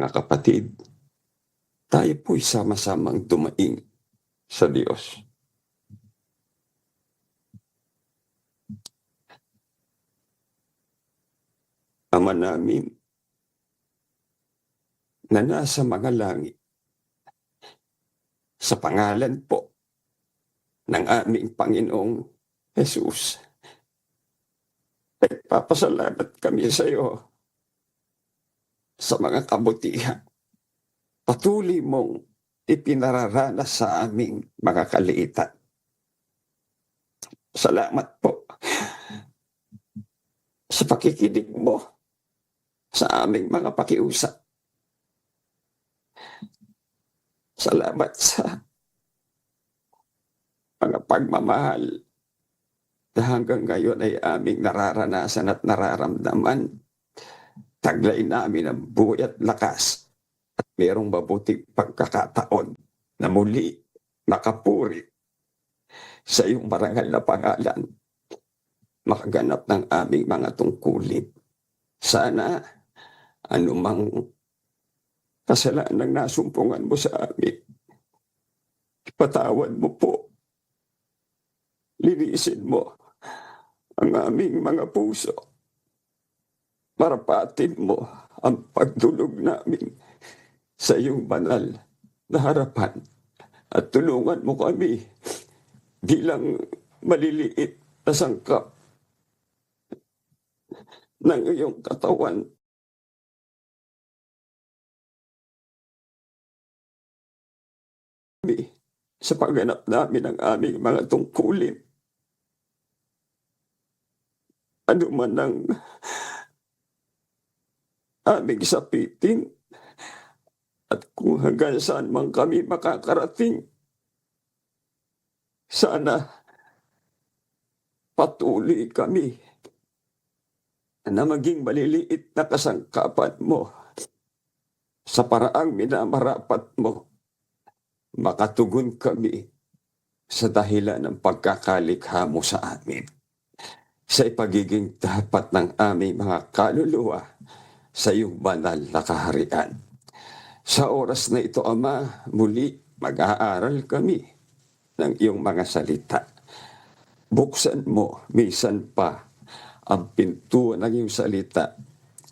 mga kapatid, tayo po'y sama-samang dumaing sa Diyos. Ama namin na nasa mga langit, sa pangalan po ng aming Panginoong Jesus, nagpapasalamat kami sa iyo sa mga kabutihan. Patuloy mong ipinararanas sa aming mga kaliitan. Salamat po sa pakikinig mo sa aming mga pakiusap. Salamat sa mga pagmamahal na hanggang ngayon ay aming nararanasan at nararamdaman. Taglay namin ang buhay at lakas at mayroong mabuting pagkakataon na muli nakapuri sa iyong marangal na pangalan, makaganap ng aming mga tungkulin. Sana anumang kasalanan nasumpungan mo sa amin, ipatawad mo po. Linisin mo ang aming mga puso. Marapatin mo ang pagdulog namin sa iyong banal na harapan at tulungan mo kami bilang maliliit na sangkap ng iyong katawan. Sa pagganap namin ng aming mga tungkulin. Ano man ang aming sapitin at kung hanggang saan man kami makakarating, sana patuloy kami na maging maliliit na kasangkapan mo sa paraang minamarapat mo. Makatugon kami sa dahilan ng pagkakalikha mo sa amin, sa ipagiging dapat ng aming mga kaluluwa sa iyong banal na kaharian. Sa oras na ito, Ama, muli mag-aaral kami ng iyong mga salita. Buksan mo minsan pa ang pintuan ng iyong salita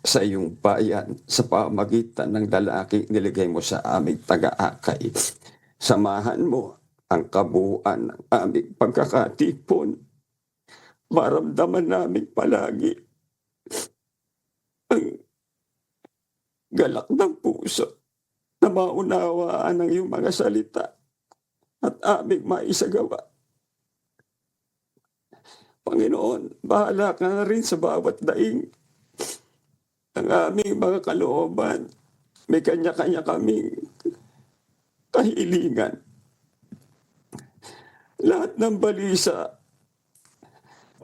sa iyong bayan sa pamagitan ng lalaking niligay mo sa aming taga-akay. Samahan mo ang kabuuan ng aming pagkakatipon. Maramdaman namin palagi ang galak ng puso na maunawaan ng iyong mga salita at aming maisagawa. Panginoon, bahala ka na rin sa bawat daing ng aming mga kalooban. May kanya-kanya kaming kahilingan. Lahat ng balisa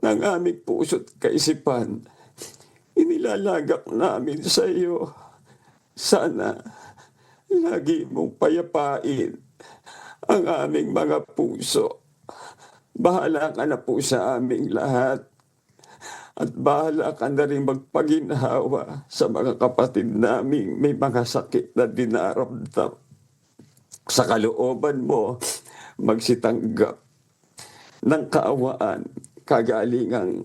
ng aming puso't kaisipan, inilalagak namin sa iyo. Sana lagi mong payapain ang aming mga puso. Bahala ka na po sa aming lahat. At bahala ka na rin magpaginhawa sa mga kapatid naming may mga sakit na dinaramdam. Sa kalooban mo, magsitanggap ng kaawaan, kagalingang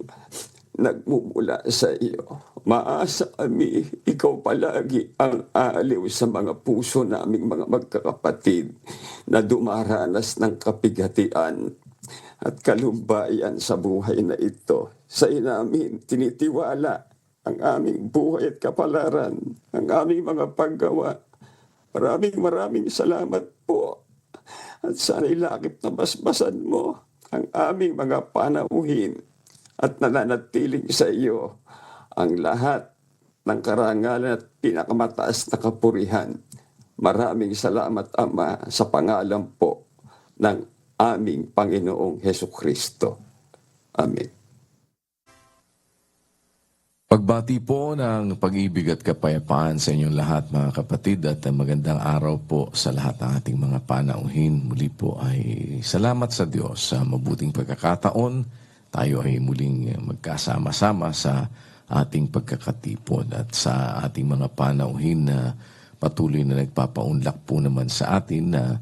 nagmumula sa iyo. Maasa kami, ikaw palagi ang aaliw sa mga puso naming mga magkakapatid na dumaranas ng kapigatian at kalumbayan sa buhay na ito. Sa inamin, tinitiwala ang aming buhay at kapalaran, ang aming mga paggawa. Maraming salamat po. At sana ilakip na basbasan mo ang aming mga panauhin at nananatiling sa iyo ang lahat ng karangalan at pinakamataas na kapurihan. Maraming salamat, Ama, sa pangalan po ng aming Panginoong Hesukristo. Amen. Pagbati po ng pag-ibig at kapayapaan sa inyong lahat, mga kapatid, at magandang araw po sa lahat ng ating mga panauhin. Muli po ay salamat sa Diyos sa mabuting pagkakataon. Tayo ay muling magkasama-sama sa ating pagkakatipon at sa ating mga panauhin na patuloy na nagpapaunlak po naman sa atin na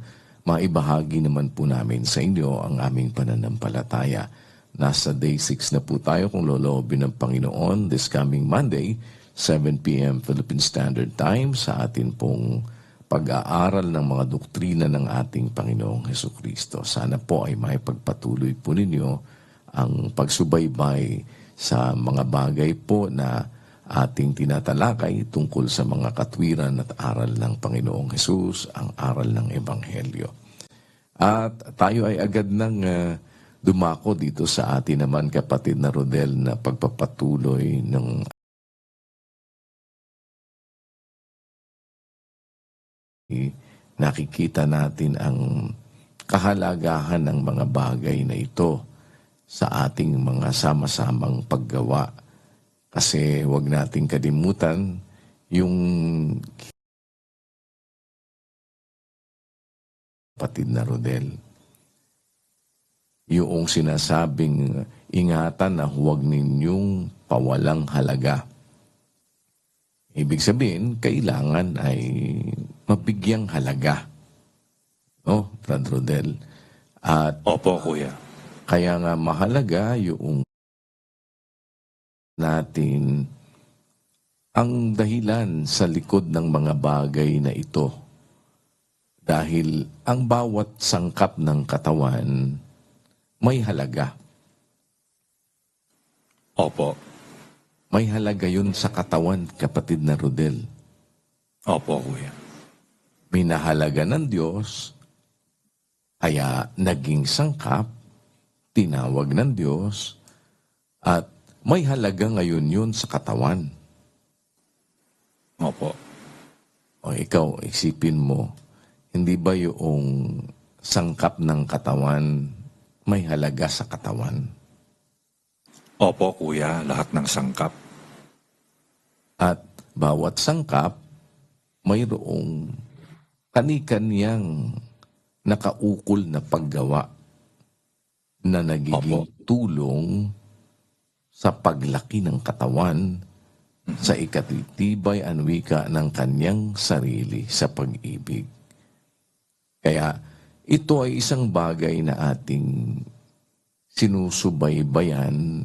maibahagi naman po namin sa inyo ang aming pananampalataya. Nasa day 6 na po tayo kung loloobin ng Panginoon this coming Monday, 7 p.m. Philippine Standard Time sa atin pong pag-aaral ng mga doktrina ng ating Panginoong Hesukristo. Sana po ay maipagpatuloy po ninyo ang pagsubaybay sa mga bagay po na ating tinatalakay tungkol sa mga katwiran at aral ng Panginoong Hesus, ang aral ng Ebanghelyo. At tayo ay agad nang dumako dito sa atin naman kapatid na Rodel na pagpapatuloy ng nakikita natin ang kahalagahan ng mga bagay na ito sa ating mga sama-samang paggawa. Kasi huwag nating kalimutan yung kapatid na Rodel. Yung sinasabing ingatan na huwag ninyong pawalang halaga. Ibig sabihin, kailangan ay mabigyang halaga. No, Brad Rodel? At Opo, Kuya. kaya nga mahalaga yung natin ang dahilan sa likod ng mga bagay na ito. Dahil ang bawat sangkap ng katawan may halaga. Opo. May halaga yun sa katawan, kapatid na Rodel. Opo, Kuya. Minahalaga ng Diyos, kaya naging sangkap, tinawag ng Diyos, at may halaga ngayon yun sa katawan. Opo. O ikaw, isipin mo, hindi ba yung sangkap ng katawan may halaga sa katawan? Opo, Kuya. Lahat ng sangkap. At bawat sangkap, mayroong kani-kaniyang nakaukol na paggawa na nagiging tulong sa paglaki ng katawan sa ikatitibay anwika ng kanyang sarili sa pag-ibig. Kaya ito ay isang bagay na ating sinusubaybayan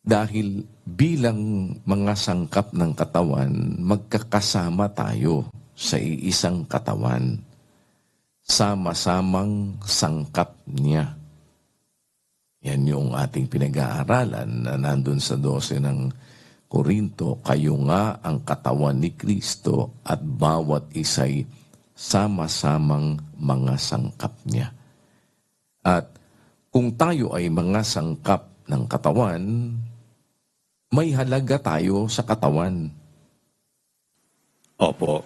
dahil bilang mga sangkap ng katawan, magkakasama tayo sa iisang katawan. Sama-samang sangkap niya. Yan yung ating pinag-aaralan na nandun sa 12 ng Korinto. Kayo nga ang katawan ni Kristo at bawat isa'y sama-samang mga sangkap niya. At kung tayo ay mga sangkap ng katawan, may halaga tayo sa katawan. Opo.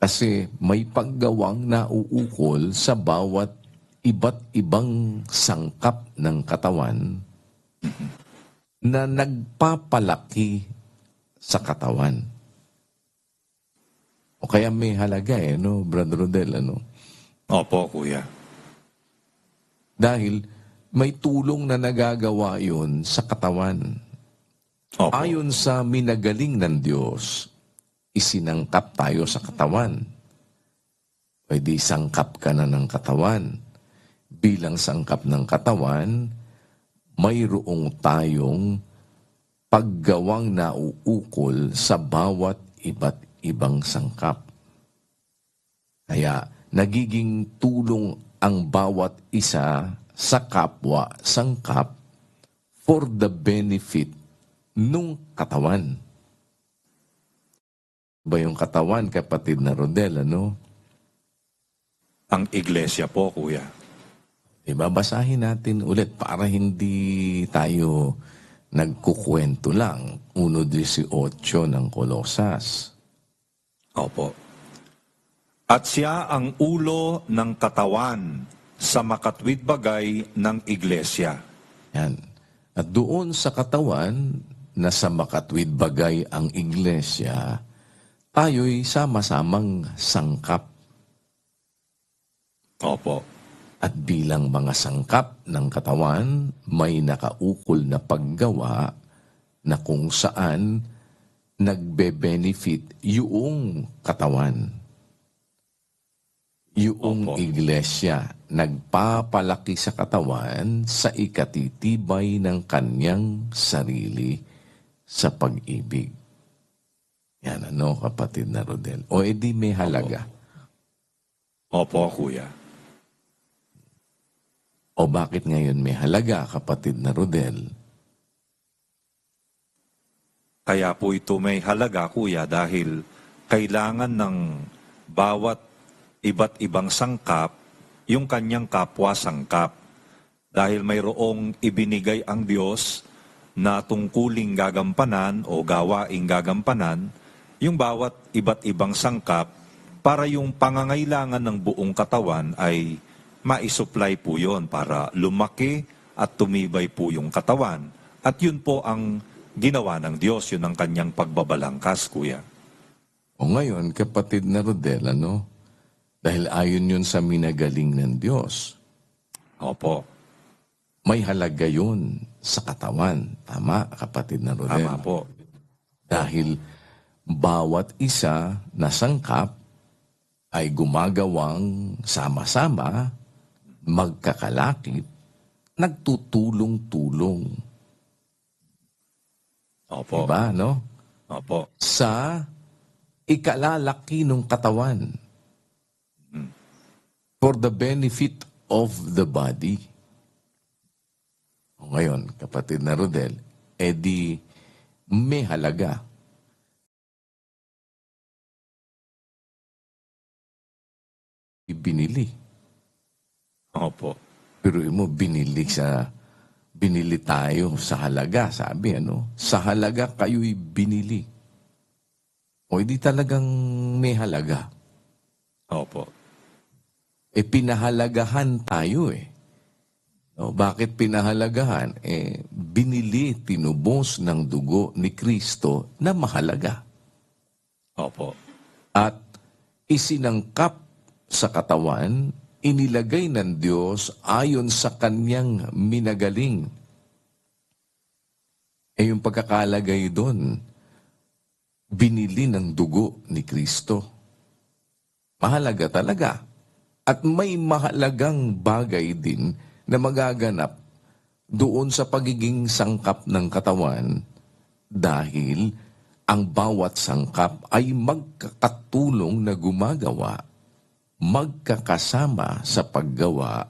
Kasi may paggawang nauukol sa bawat iba't ibang sangkap ng katawan na nagpapalaki sa katawan. O kaya may halaga no, Brad Rodel, ano? Opo, Kuya. Dahil may tulong na nagagawa yun sa katawan. Opo. Ayon sa minagaling ng Diyos, isinangkap tayo sa katawan. Pwede sangkap ka na ng katawan. Bilang sangkap ng katawan, mayroong tayong paggawang nauukol sa bawat iba't ibang sangkap. Kaya nagiging tulong ang bawat isa sa kapwa sangkap for the benefit nung katawan. Ba yung katawan, kapatid na Rodel, ano? Ang iglesia po, Kuya. Babasahin natin ulit para hindi tayo nagkukwento lang. 1:18 ng Kolosas. Opo. At siya ang ulo ng katawan sa makatwid bagay ng iglesia. Yan. At doon sa katawan na sa makatwid bagay ang iglesia, tayo'y sama-samang sangkap. Opo. At bilang mga sangkap ng katawan, may nakaukol na paggawa na kung saan nagbe-benefit yung katawan. Yung Opo. iglesia, nagpapalaki sa katawan sa ikatitibay ng kanyang sarili sa pag-ibig. Yan ano, kapatid na Rodel. O edi may halaga. Opo, Kuya. O bakit ngayon may halaga, kapatid na Rodel? Kaya po ito may halaga, Kuya, dahil kailangan ng bawat iba't ibang sangkap yung kanyang kapwa-sangkap. Dahil mayroong ibinigay ang Diyos na tungkuling gagampanan o gawaing gagampanan, yung bawat iba't ibang sangkap para yung pangangailangan ng buong katawan ay maisupply po yun para lumaki at tumibay po yung katawan. At yun po ang ginawa ng Diyos, yun ang kanyang pagbabalangkas, Kuya. O ngayon, kapatid na Rodel, ano? Dahil ayon yun sa minagaling ng Diyos, Opo, may halaga yun sa katawan. Tama, kapatid na Rodel? tama po. Dahil bawat isa na sangkap ay gumagawang sama-sama, magkakalakip, nagtutulong-tulong. Opo, Diba, no? opo, Sa ikalalaki ng katawan. For the benefit of the body. O ngayon, kapatid na Rodel, edi may halaga. Binili. opo, Pero mo, binili tayo sa halaga, sabi ano, sa halaga kayo'y binili. O hindi talagang may halaga. opo, Pinahalagahan tayo eh. O, bakit pinahalagahan? Binili, tinubos ng dugo ni Kristo na mahalaga. opo, At isinangkap sa katawan, inilagay ng Diyos ayon sa kanyang minagaling. Yung pagkakalagay doon, binili ng dugo ni Kristo. Mahalaga talaga. At may mahalagang bagay din na magaganap doon sa pagiging sangkap ng katawan dahil ang bawat sangkap ay magkakatulong na gumagawa, magkakasama sa paggawa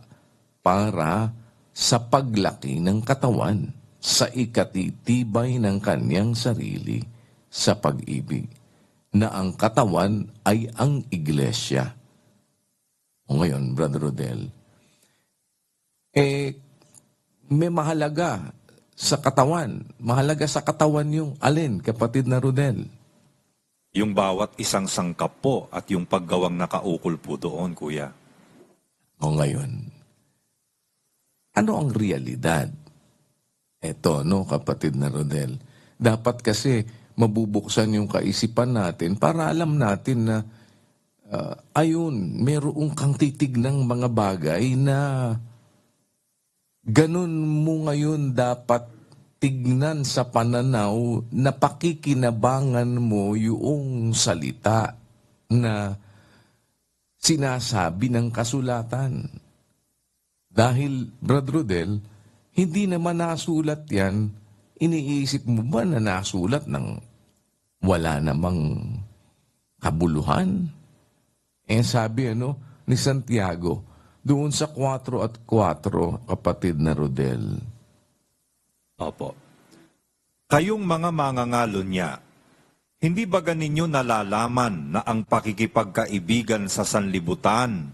para sa paglaki ng katawan, sa ikatitibay ng kanyang sarili sa pag-ibig, na ang katawan ay ang iglesia. O ngayon, Brother Rodel, may mahalaga sa katawan. Mahalaga sa katawan yung alin, kapatid na Rodel? yung bawat isang sangkap po at yung paggawang nakaukol po doon, Kuya. O ngayon, ano ang realidad? Eto, no, kapatid na Rodel. Dapat kasi mabubuksan yung kaisipan natin para alam natin na ayun, merong kang titignang mga bagay na ganun mo ngayon dapat tignan sa pananaw na pakikinabangan mo yung salita na sinasabi ng kasulatan. Dahil, Brother Rodel, hindi naman nasulat yan, iniisip mo ba na nasulat ng wala namang kabuluhan? Sabi ni Santiago, doon sa 4 at 4, kapatid na Rodel. Opo. Kayong mga mangangalon niya, hindi ba ganinyo nalalaman na ang pakikipagkaibigan sa sanlibutan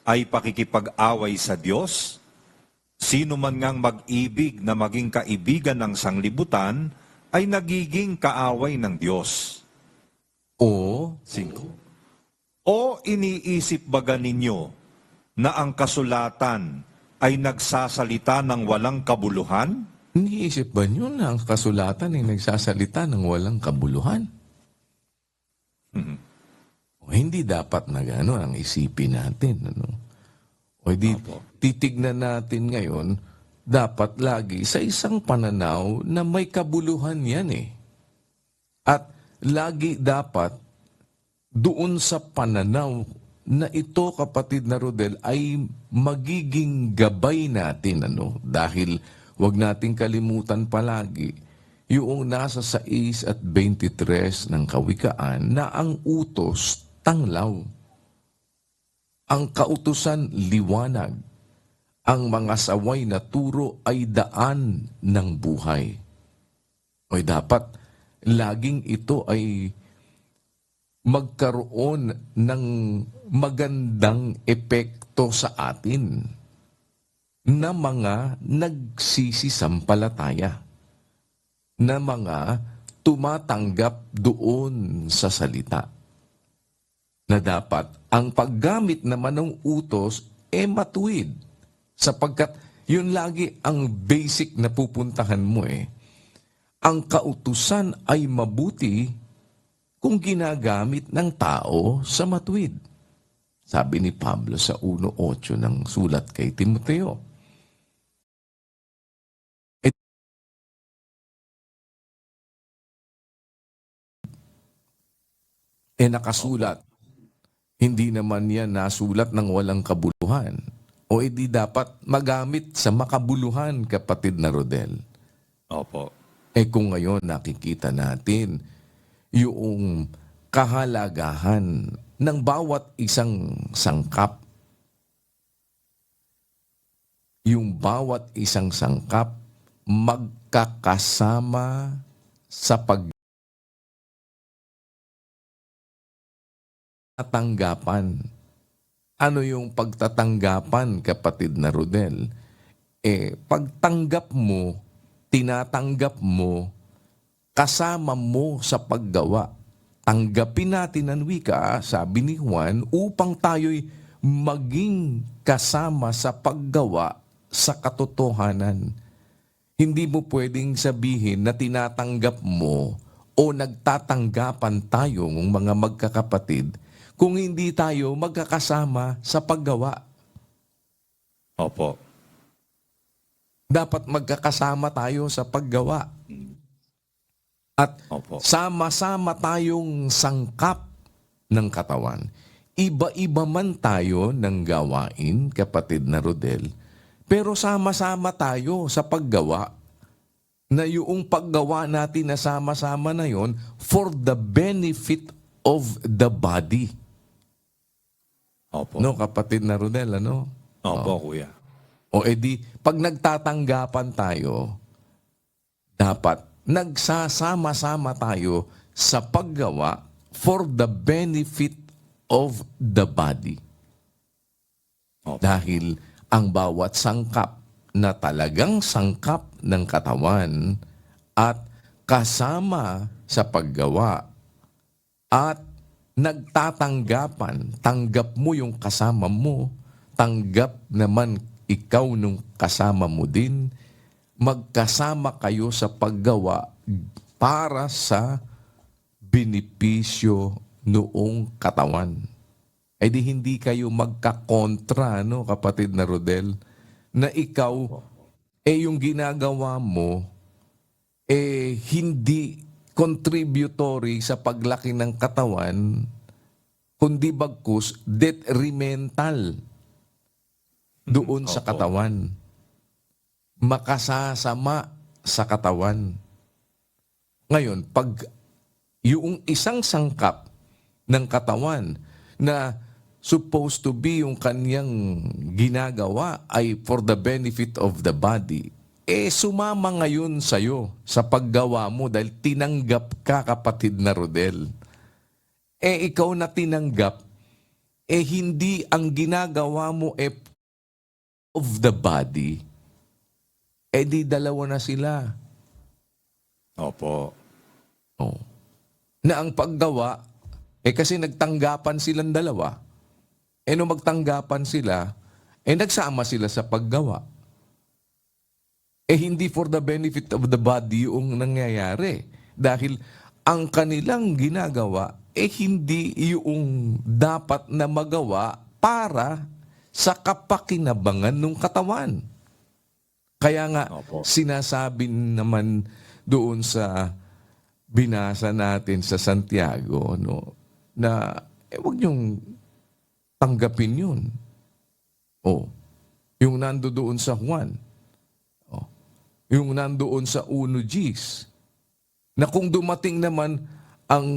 ay pakikipag-away sa Diyos? Sino man ngang mag-ibig na maging kaibigan ng sanglibutan ay nagiging kaaway ng Diyos. O, 5. O iniisip ba ganinyo na ang kasulatan ay nagsasalita ng walang kabuluhan? iniisip ba nyo na ang kasulatan ay nagsasalita ng walang kabuluhan? O, hindi dapat na gano'n ang isipin natin. O di, titignan natin ngayon, dapat lagi sa isang pananaw na may kabuluhan yan eh. At lagi dapat doon sa pananaw na ito, kapatid na Rodel, ay magiging gabay natin. Dahil wag nating kalimutan palagi yung nasa 6 at 23 ng Kawikaan na ang utos tanglaw, ang kautusan liwanag, ang mga saway na turo ay daan ng buhay. O dapat laging ito ay magkaroon ng magandang epekto sa atin na mga nagsisisampalataya, na mga tumatanggap doon sa salita. Na dapat ang paggamit naman ng utos matuwid, sapagkat yun lagi ang basic na pupuntahan mo Ang kautusan ay mabuti kung ginagamit ng tao sa matuwid. Sabi ni Pablo sa 1:8 ng sulat kay Timoteo. Nakasulat. Hindi naman yan nasulat ng walang kabuluhan. O edi dapat magamit sa makabuluhan, kapatid na Rodel. Opo. Kung ngayon nakikita natin yung kahalagahan ng bawat isang sangkap. Yung bawat isang sangkap magkakasama sa pagtatanggapan. Ano yung pagtatanggapan, kapatid na Rodel? Pagtanggap mo, tinatanggap mo, kasama mo sa paggawa. Tanggapin natin ang wika, sabi ni Juan, upang tayo'y maging kasama sa paggawa sa katotohanan. Hindi mo pwedeng sabihin na tinatanggap mo o nagtatanggapan tayo ng mga magkakapatid kung hindi tayo magkakasama sa paggawa. Opo. Dapat magkakasama tayo sa paggawa. At Opo. sama-sama tayong sangkap ng katawan. Iba-iba man tayo ng gawain, kapatid na Rodel, pero sama-sama tayo sa paggawa, na yung paggawa natin na sama-sama na yon for the benefit of the body. Opo. No, kapatid na Rodel, ano? Opo, kuya. O edi, pag nagtatanggapan tayo, dapat nagsasama-sama tayo sa paggawa for the benefit of the body. Opo. Dahil ang bawat sangkap na talagang sangkap ng katawan at kasama sa paggawa at nagtatanggapan, tanggap mo yung kasama mo, tanggap naman ikaw nung kasama mo din, magkasama kayo sa paggawa para sa benepisyo noong katawan. Di hindi kayo magkakontra, no, kapatid na Rodel, na ikaw, yung ginagawa mo, hindi contributory sa paglaki ng katawan, kundi bagkus detrimental doon sa Opo. katawan. Makasasama sa katawan. Ngayon, pag yung isang sangkap ng katawan na supposed to be yung kanyang ginagawa ay for the benefit of the body, sumama ngayon sa'yo sa paggawa mo dahil tinanggap ka, kapatid na Rodel. Ikaw na tinanggap, hindi ang ginagawa mo of the body, di dalawa na sila. Opo. Oh. Na ang paggawa, kasi nagtanggapan silang dalawa. Nung magtanggapan sila, nagsama sila sa paggawa. Hindi for the benefit of the body yung nangyayari. Dahil ang kanilang ginagawa, hindi yung dapat na magawa para sa kapakinabangan ng katawan. Kaya nga, Opo. sinasabi naman doon sa binasa natin sa Santiago, no, na wag niyong tanggapin yun. Oh, yung nandoon sa Juan, oh, yung nandoon sa 1 Gs, na kung dumating naman ang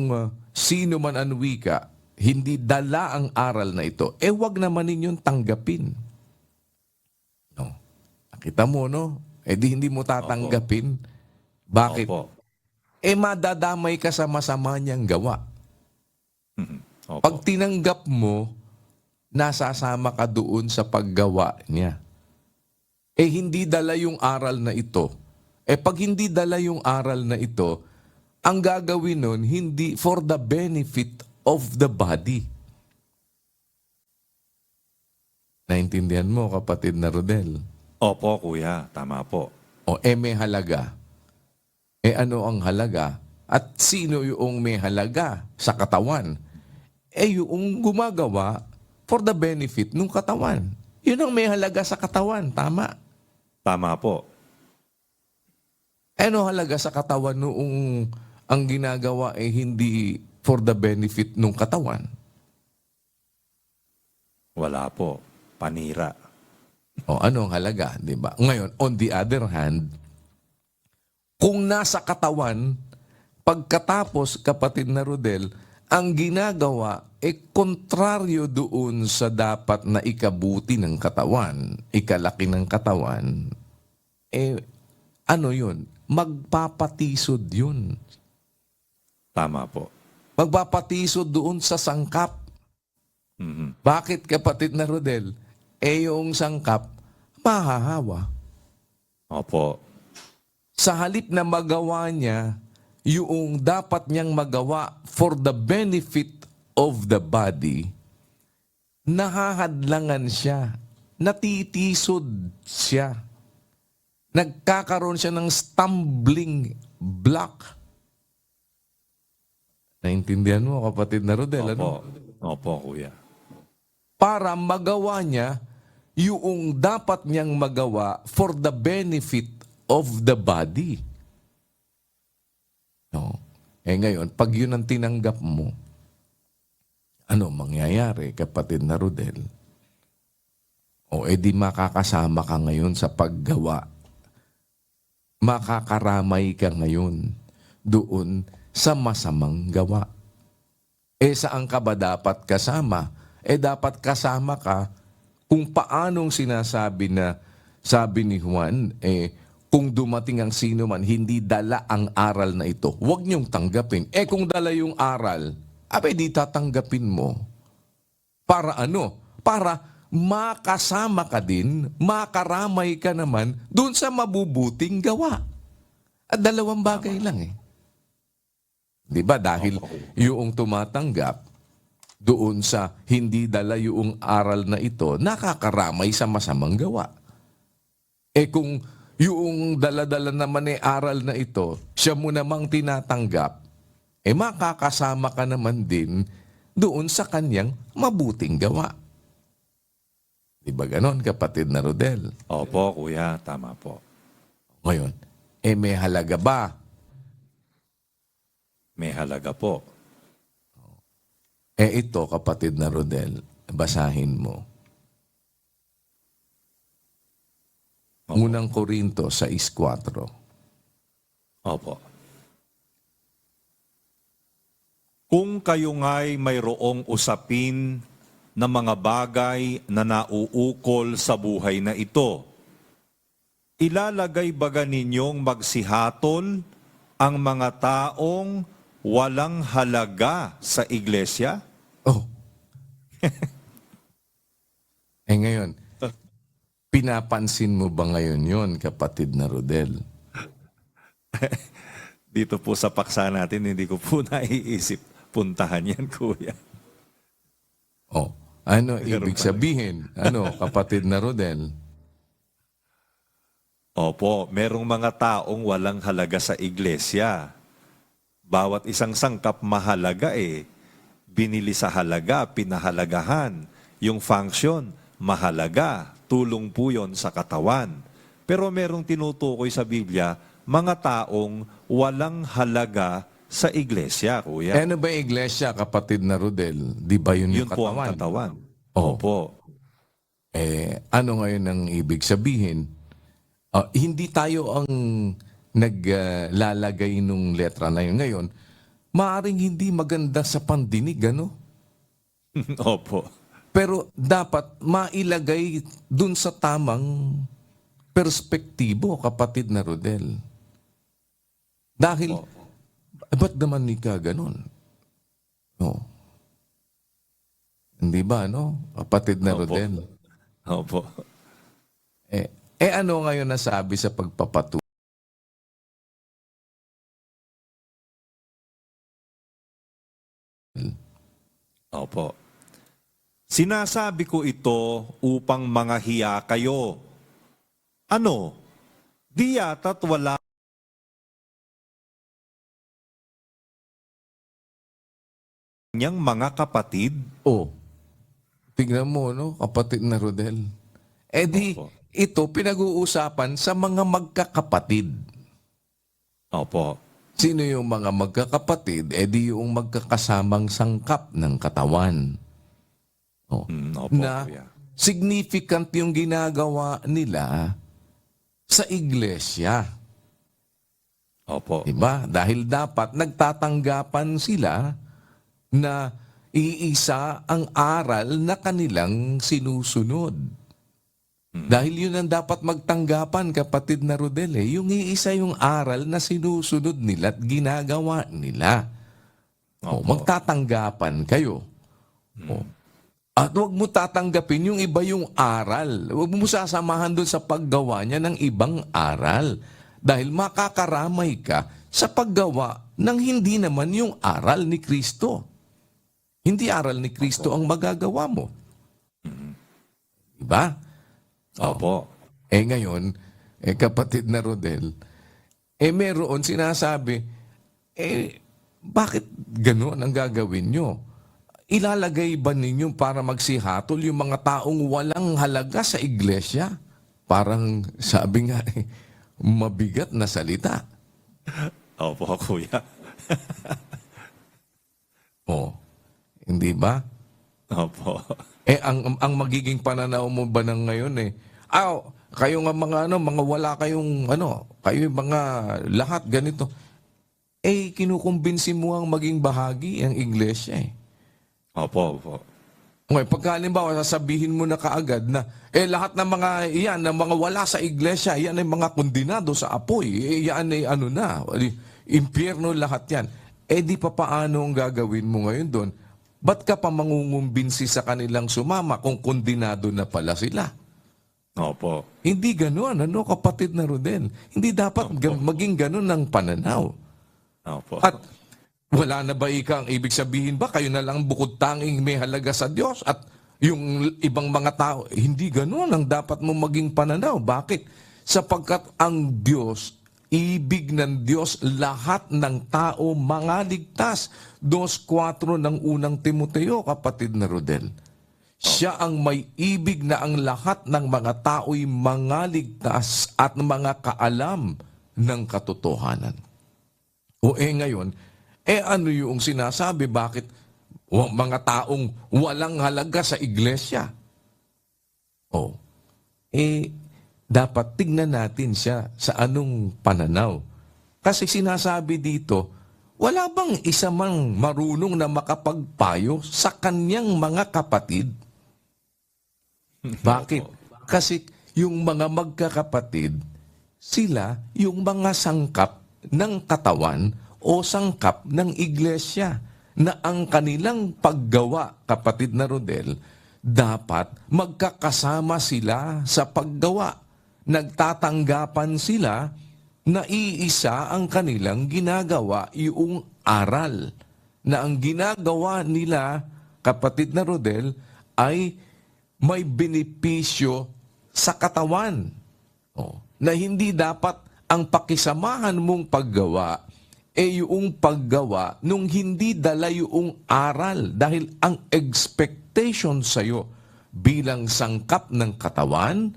sino man ang wika, hindi dala ang aral na ito, wag naman ninyong tanggapin. No. Nakita mo, no? Di hindi mo tatanggapin. Bakit? Opo. Madadamay ka sa masama niyang gawa. Opo. Pag tinanggap mo, nasasama ka doon sa paggawa niya. Hindi dala yung aral na ito. Pag hindi dala yung aral na ito, ang gagawin nun, hindi for the benefit of the body. Naintindihan mo, kapatid na Rodel? Opo, kuya. Tama po. May halaga. Ano ang halaga? At sino yung may halaga sa katawan? Yung gumagawa for the benefit ng katawan. Yun ang may halaga sa katawan. Tama. Tama po. Ano halaga sa katawan noong ang ginagawa hindi for the benefit ng katawan? Wala po. Panira. Ano ang halaga? Diba? Ngayon, on the other hand, kung nasa katawan, pagkatapos, kapatid na Rodel, ang ginagawa kontraryo doon sa dapat na ikabuti ng katawan, ikalaki ng katawan, ano yun? Magpapatisod yun. Tama po. Magpapatisod doon sa sangkap. Mhm. Bakit, kapatid na Rodel? Yung sangkap, mahahawa. Opo. Sa halip na magawa niya, yung dapat niyang magawa for the benefit of the body, nahahadlangan siya, natitisod siya, nagkakaroon siya ng stumbling block. Naintindihan mo, kapatid na Rodel? Opo. Ano? Opo, kuya. Para magawa niya yung dapat niyang magawa for the benefit of the body. No. Ngayon, pag yun ang tinanggap mo, ano mangyayari, kapatid na Rodel? Di makakasama ka ngayon sa paggawa. Makakaramay ka ngayon doon sa masamang gawa. Saan ka ba dapat kasama? Dapat kasama ka kung paanong sinasabi na, sabi ni Juan, kung dumating ang sino man, hindi dala ang aral na ito, huwag niyong tanggapin. Kung dala yung aral, di tatanggapin mo. Para ano? Para makasama ka din, makaramay ka naman doon sa mabubuting gawa. At dalawang bagay lang Di ba? Dahil yung tumatanggap doon sa hindi dala yung aral na ito, nakakaramay sa masamang gawa. Kung yung dala-dala naman aral na ito, siya mo namang tinatanggap, makakasama ka naman din doon sa kanyang mabuting gawa. Di ba ganon, kapatid na Rodel? Opo, kuya. Tama po. Ngayon, may halaga ba? May halaga po. Ito, kapatid na Rodel, basahin mo. Unang Korinto 6:4. Opo. Kung kayo nga'y mayroong usapin na mga bagay na nauukol sa buhay na ito, ilalagay baga ninyong magsihatol ang mga taong walang halaga sa iglesia? Ngayon, pinapansin mo ba ngayon yon, kapatid na Rodel? Dito po sa paksa natin, hindi ko po naiisip puntahan yan, kuya. Ano ibig sabihin? Ano, kapatid na Rodel? Opo, merong mga taong walang halaga sa iglesia. Bawat isang sangkap mahalaga Binili sa halaga, pinahalagahan. Yung function, mahalaga. Tulong po yon sa katawan. Pero merong tinutukoy sa Biblia, mga taong walang halaga sa iglesia, kuya. Eh, ano ba yung iglesia, kapatid na Rodel? Di ba yun yung Yun po ang katawan? katawan. Oo. Opo. Ano ngayon ang ibig sabihin? Hindi tayo ang naglalagay nung letra na yun. Ngayon, maaring hindi maganda sa pandinig, ano? Opo. Pero dapat mailagay dun sa tamang perspektibo, kapatid na Rodel. Dahil, ba't naman ni ka ganun? No. Hindi ba, no? Kapatid na Opo. Rodel. Opo. Ano ngayon nasabi sa pagpapatuloy? Opo. Sinasabi ko ito upang manghiya kayo. Ano? Di yata't wala niyang mga kapatid? Tignan mo, no? Kapatid na Rodel. Opo. Ito pinag-uusapan sa mga magkakapatid. Opo. Sino yung mga magkakapatid? Yung magkakasamang sangkap ng katawan. Opo, Na kuya. significant yung ginagawa nila sa iglesia. Opo. Diba? Dahil dapat nagtatanggapan sila na iisa ang aral na kanilang sinusunod. Dahil yun ang dapat magtanggapan, kapatid na Rodel. Yung iisa yung aral na sinusunod nila at ginagawa nila. Magtatanggapan kayo. At huwag mo tatanggapin yung iba yung aral. Huwag mo sasamahan doon sa paggawa niya ng ibang aral. Dahil makakaramay ka sa paggawa ng hindi naman yung aral ni Kristo. Hindi aral ni Kristo ang magagawa mo. Diba? Opo. Ngayon, kapatid na Rodel, meron sinasabi, bakit gano'n ang gagawin nyo? Ilalagay ba ninyo para magsihatol yung mga taong walang halaga sa iglesia? Parang sabi nga, mabigat na salita. Opo, kuya. Hindi ba? Opo. Ang magiging pananaw mo ba ng ngayon kayo nga mga mga wala kayong kayo mga lahat ganito. Kinukumbinsi mo ang maging bahagi ang iglesia Opo, opo. Okay, pagka halimbawa sasabihin mo na kaagad na lahat ng mga iyan, ng mga wala sa iglesia, yan ay mga kondinado sa apoy. Yan ay impyerno lahat yan. Di pa paano ang gagawin mo ngayon doon? Ba't ka pa mangungumbinsi sa kanilang sumama kung kondinado na pala sila? Opo. Hindi gano'n, kapatid na Rodel. Hindi dapat maging gano'n ang pananaw. Opo. At wala na ba ang ibig sabihin ba kayo na lang bukod tanging may halaga sa Diyos at yung ibang mga tao, hindi gano'n ang dapat mo maging pananaw. Bakit? Sapagkat ang Diyos, ibig ng Diyos, lahat ng tao mga ligtas. 2:4 ng unang Timoteo, kapatid na Rodel. Siya ang may ibig na ang lahat ng mga tao'y mga ligtas at mga kaalam ng katotohanan. Ngayon, ano yung sinasabi? Bakit mga taong walang halaga sa iglesia? Dapat tignan natin siya sa anong pananaw. Kasi sinasabi dito, wala bang isa mang marunong na makapagpayo sa kanyang mga kapatid? Bakit? Kasi yung mga magkakapatid, sila yung mga sangkap ng katawan o sangkap ng iglesia na ang kanilang paggawa, kapatid na Rodel, dapat magkakasama sila sa paggawa. Nagtatanggapan sila na iisa ang kanilang ginagawa, yung aral. Na ang ginagawa nila, kapatid na Rodel, ay may benepisyo sa katawan. Na hindi dapat ang pakisamahan mong paggawa yung paggawa nung hindi dala yung aral. Dahil ang expectation sa'yo bilang sangkap ng katawan,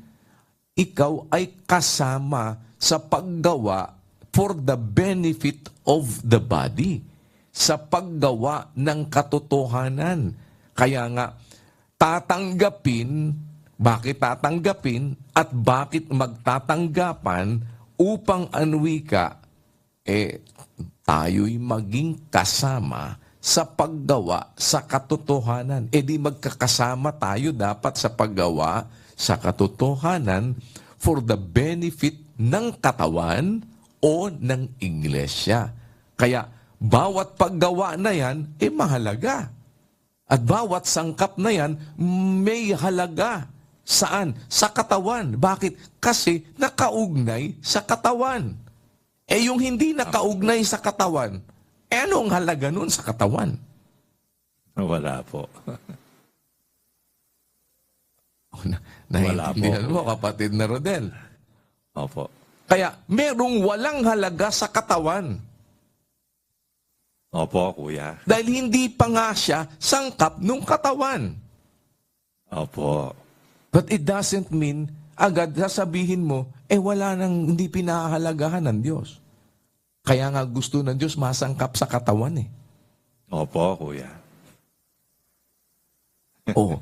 ikaw ay kasama sa paggawa for the benefit of the body. Sa paggawa ng katotohanan. Kaya nga, tatanggapin, bakit tatanggapin, at bakit magtatanggapan upang anwi ka, tayo'y maging kasama sa paggawa sa katotohanan. Di magkakasama tayo dapat sa paggawa sa katotohanan for the benefit ng katawan o ng iglesia. Kaya, bawat paggawa na yan, mahalaga. At bawat sangkap na yan, may halaga. Saan? Sa katawan. Bakit? Kasi nakaugnay sa katawan. Yung hindi nakaugnay sa katawan, ano ang halaga nun sa katawan? Wala po. Naiintindihan mo, kapatid na Rodel. Opo. Kaya, merong walang halaga sa katawan. Opo, kuya. Dahil hindi pa nga siya sangkap nung katawan. Opo. But it doesn't mean, agad sasabihin mo, wala nang hindi pinahahalagahan ng Diyos. Kaya nga gusto ng Diyos masangkap sa katawan eh. Opo, kuya. Oh.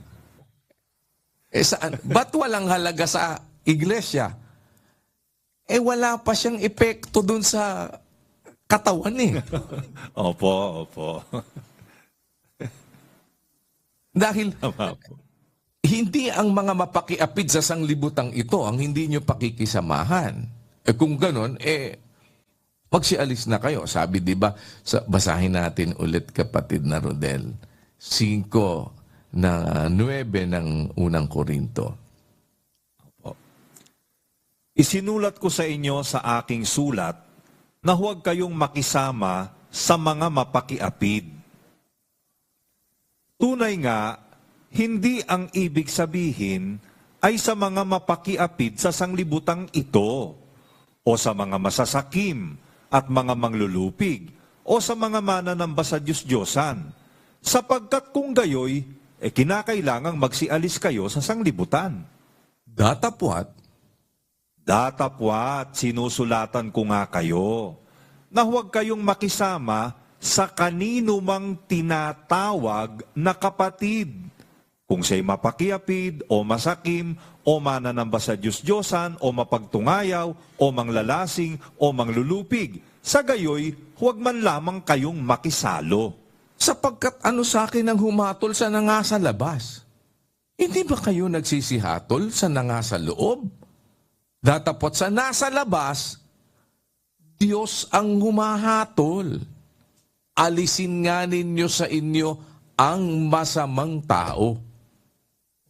Saan? Ba't walang halaga sa iglesia? Wala pa siyang epekto dun sa katawan eh. Opo, opo. Dahil Tama po. hindi ang mga mapakiapid sa sanglibutang ito ang hindi nyo pakikisamahan. Kung ganon, magsialis na kayo. Sabi, di ba, basahin natin ulit, kapatid na Rodel, 5 na 9 ng unang Korinto. Opo. Isinulat ko sa inyo sa aking sulat na huwag kayong makisama sa mga mapakiapid. Tunay nga, hindi ang ibig sabihin ay sa mga mapakiapid sa sanglibutang ito, o sa mga masasakim at mga manglulupig, o sa mga mananamba sa Diyos-Diyosan, sapagkat kung gayoy, kinakailangang magsialis kayo sa sanglibutan. Datapwat, Sinusulatan ko nga kayo na huwag kayong makisama sa kanino mang tinatawag na kapatid. Kung siya'y mapakiapid o masakim o mananamba sa Diyos-Diyosan o mapagtungayaw o manglalasing o manglulupig, sa gayoy huwag man lamang kayong makisalo. sapagkat ano sa akin ang humatol sa nangasa labas? Hindi ba kayo nagsisihatol sa nangasa loob? Datapot sa nasa labas, Diyos ang humahatol. Alisin nga ninyo sa inyo ang masamang tao.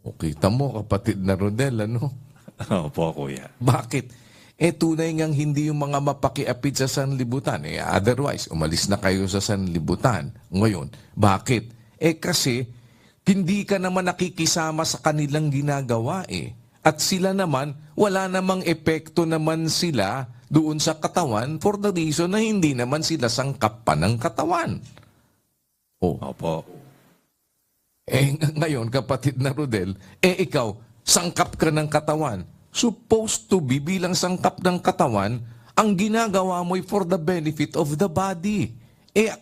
O kita mo, kapatid na Rodel, ano? Opo, kuya. Bakit? Tunay ngang hindi yung mga mapakiapid sa sanlibutan. Otherwise, umalis na kayo sa sanlibutan. Ngayon, bakit? Kasi, hindi ka naman nakikisama sa kanilang ginagawa At sila naman, wala namang epekto naman sila doon sa katawan for the reason na hindi naman sila sangkap pa ng katawan. Opo. Ngayon, kapatid na Rodel, ikaw, sangkap ka ng katawan. Supposed to be bilang sangkap ng katawan, ang ginagawa mo ay for the benefit of the body.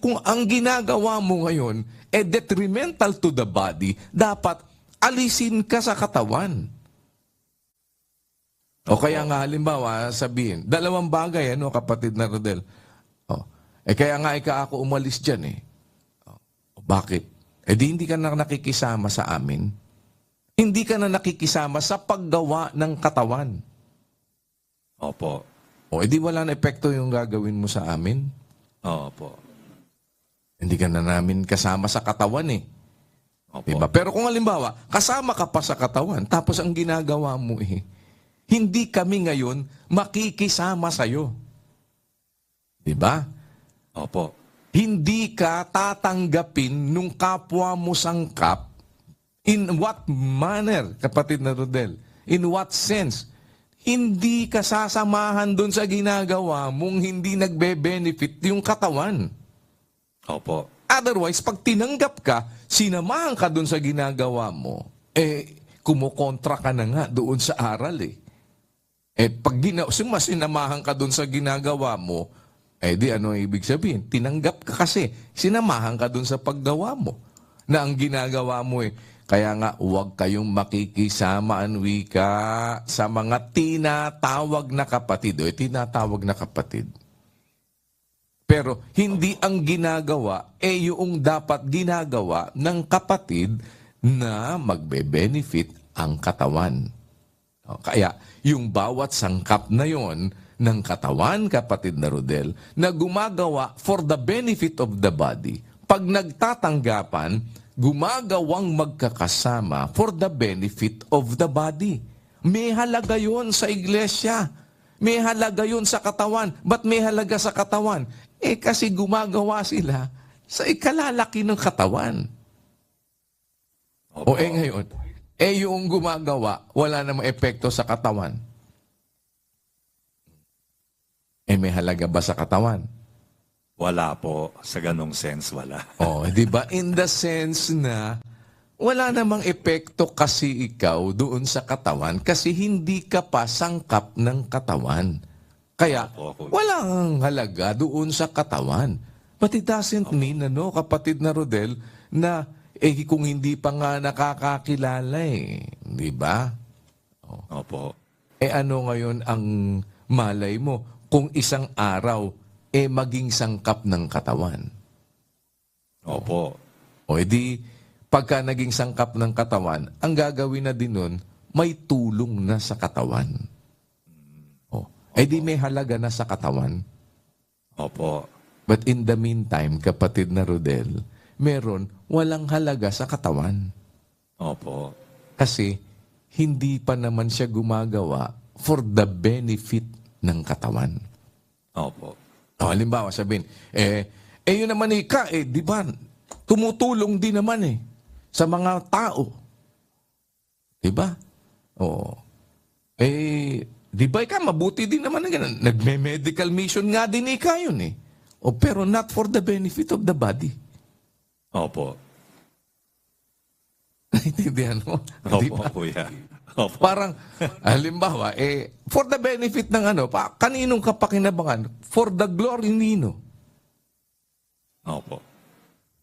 Kung ang ginagawa mo ngayon detrimental to the body, dapat alisin ka sa katawan. O kaya nga halimbawa, sabihin, dalawang bagay, kapatid na Rodel. Kaya nga ako umalis dyan Bakit? Di hindi ka na nakikisama sa amin. Hindi ka na nakikisama sa paggawa ng katawan. Opo. Di wala na epekto yung gagawin mo sa amin. Opo. Hindi ka na namin kasama sa katawan Opo. Diba? Pero kung halimbawa, kasama ka pa sa katawan, tapos ang ginagawa mo hindi kami ngayon makikisama sa'yo. Diba? Opo. Hindi ka tatanggapin nung kapwa mo sangkap. In what manner, kapatid na Rodel? In what sense? Hindi ka sasamahan dun sa ginagawa mong hindi nagbe-benefit yung katawan. Opo. Otherwise, pag tinanggap ka, sinamahan ka dun sa ginagawa mo, kumukontra ka na nga doon sa aral Pag sinamahan ka dun sa ginagawa mo, di ano ang ibig sabihin? Tinanggap ka kasi. Sinamahan ka dun sa paggawa mo. Na ang ginagawa mo kaya nga huwag kayong makikisama ang wika sa mga tinatawag na kapatid. Tinatawag na kapatid. Pero hindi ang ginagawa, yung dapat ginagawa ng kapatid na magbe-benefit ang katawan. Kaya yung bawat sangkap na yon ng katawan, kapatid na Rodel, na gumagawa for the benefit of the body, pag nagtatanggapan, gumagawang magkakasama for the benefit of the body. May halaga yon sa iglesia. May halaga yon sa katawan. Ba't may halaga sa katawan? Kasi gumagawa sila sa ikalalaki ng katawan. Opo. Ngayon, yung gumagawa, wala namang epekto sa katawan. May halaga ba sa katawan? Wala po. Sa ganong sense, wala. Di ba? In the sense na wala namang epekto kasi ikaw doon sa katawan kasi hindi ka pa sangkap ng katawan. Kaya walang halaga doon sa katawan. But it doesn't mean, kapatid na Rodel, na kung hindi pa nga nakakakilala di ba? Opo. Ano ngayon ang malay mo kung isang araw maging sangkap ng katawan? Opo. Pagka naging sangkap ng katawan, ang gagawin na din nun, may tulong na sa katawan. May halaga na sa katawan. Opo. But in the meantime, kapatid na Rodel, meron walang halaga sa katawan. Opo. Kasi hindi pa naman siya gumagawa for the benefit ng katawan. Opo. Halimbawa, sabihin, yun naman di ba, tumutulong din naman sa mga tao. Di ba? Di ba mabuti din naman na ganun. Nagme-medical mission nga din yun pero not for the benefit of the body. Opo. Naintindihan mo? Di Opo, ba? kuya. Opo. Parang, halimbawa, for the benefit ng kaninong kapakinabangan? For the glory nino. Opo.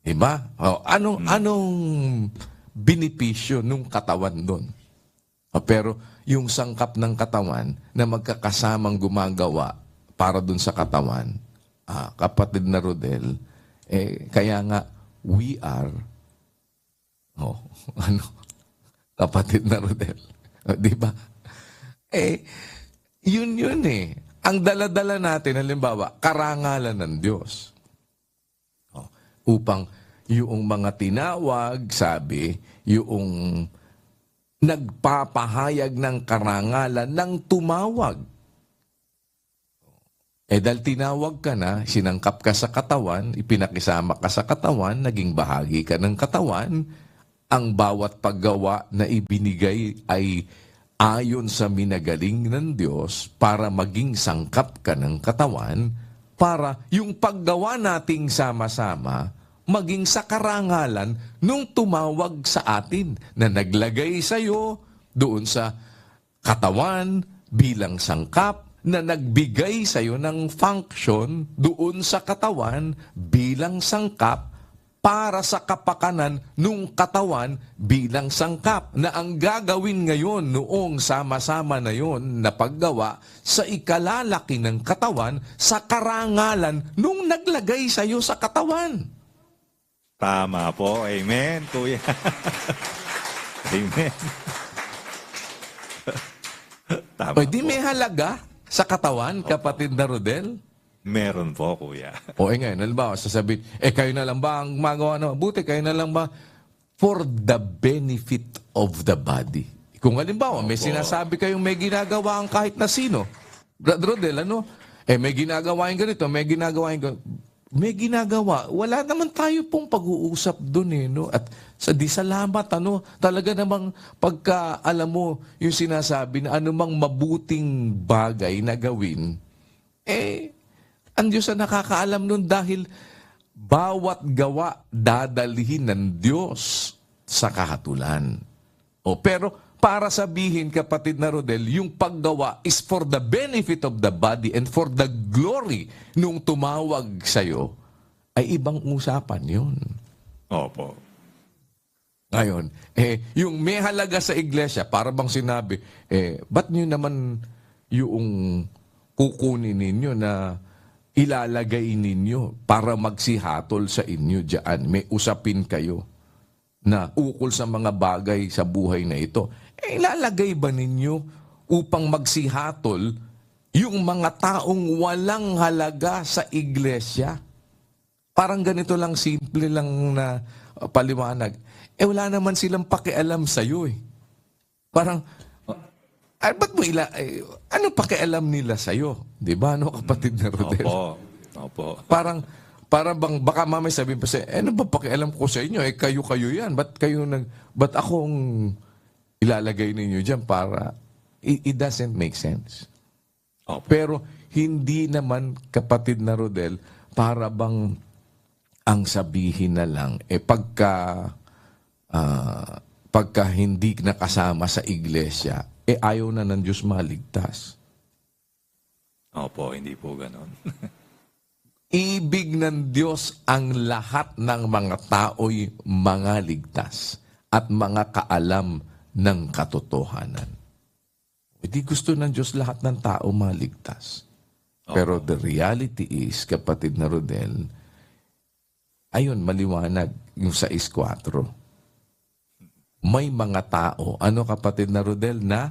Diba? Anong benepisyo nung katawan doon? Pero yung sangkap ng katawan na magkakasamang gumagawa para doon sa katawan, kapatid na Rodel, kaya nga, we are, kapatid na Rodel, di ba? Yun Ang dala-dala natin, halimbawa, karangalan ng Diyos. Upang yung mga tinawag, sabi, yung nagpapahayag ng karangalan ng tumawag. Dahil tinawag ka na, sinangkap ka sa katawan, ipinakisama ka sa katawan, naging bahagi ka ng katawan, ang bawat paggawa na ibinigay ay ayon sa minagaling ng Diyos para maging sangkap ka ng katawan, para yung paggawa nating sama-sama, maging sa karangalan nung tumawag sa atin na naglagay sa iyo doon sa katawan bilang sangkap, na nagbigay sa iyo ng function doon sa katawan bilang sangkap para sa kapakanan nung katawan bilang sangkap, na ang gagawin ngayon noong sama-sama na yon na paggawa sa ikalalaki ng katawan sa karangalan nung naglagay sa iyo sa katawan. Tama po. Amen, kuya. Amen. Tama Di po. may halaga sa katawan, kapatid na Rodel? Meron po, kuya. Ngayon, halimbawa, sasabihin, kayo na lang ba ang gumagawa na mabuti? Kayo na lang ba for the benefit of the body? Kung halimbawa, may sinasabi kayong may ginagawa ang kahit na sino. Brother Rodel, may ginagawa yung ganito, may ginagawa yung ganito. May ginagawa. Wala naman tayo pong pag-uusap doon At di salamat, talaga namang pagka alam mo yung sinasabi na anumang mabuting bagay na gawin, ang Diyos ang nakakaalam nun dahil bawat gawa dadalhin ng Diyos sa kahatulan. Pero para sabihin, kapatid na Rodel, yung paggawa is for the benefit of the body and for the glory nung tumawag sa'yo, ay ibang usapan yun. Opo. Ngayon, yung may halaga sa iglesia, para bang sinabi, ba't nyo naman yung kukunin ninyo na ilalagay ninyo para magsihatol sa inyo dyan? May usapin kayo na ukol sa mga bagay sa buhay na ito. Ilalagay ba ninyo upang magsihatol yung mga taong walang halaga sa iglesia? Parang ganito lang, simple lang na paliwanag. Wala naman silang pakialam sa'yo eh. Parang, ba't mo ano pakialam nila sa'yo? Di ba, ano kapatid na Rodel? Opo. Para bang, baka mamay sabihin pa siya, ano ba pakialam ko sa inyo? Kayo yan. Ba't akong ilalagay ninyo dyan para, it doesn't make sense. Opo. Pero, hindi naman, kapatid na Rodel, para bang, ang sabihin na lang, pagka hindi nakasama sa iglesia, ayaw na ng Diyos maligtas. Opo, hindi po ganon. Ibig ng Diyos ang lahat ng mga tao'y mga ligtas at mga kaalam ng katotohanan. Hindi gusto ng Diyos lahat ng tao maligtas. Pero the reality is, kapatid na Rodel, ayun, maliwanag yung 6:4. May mga tao, ano kapatid na Rodel, na?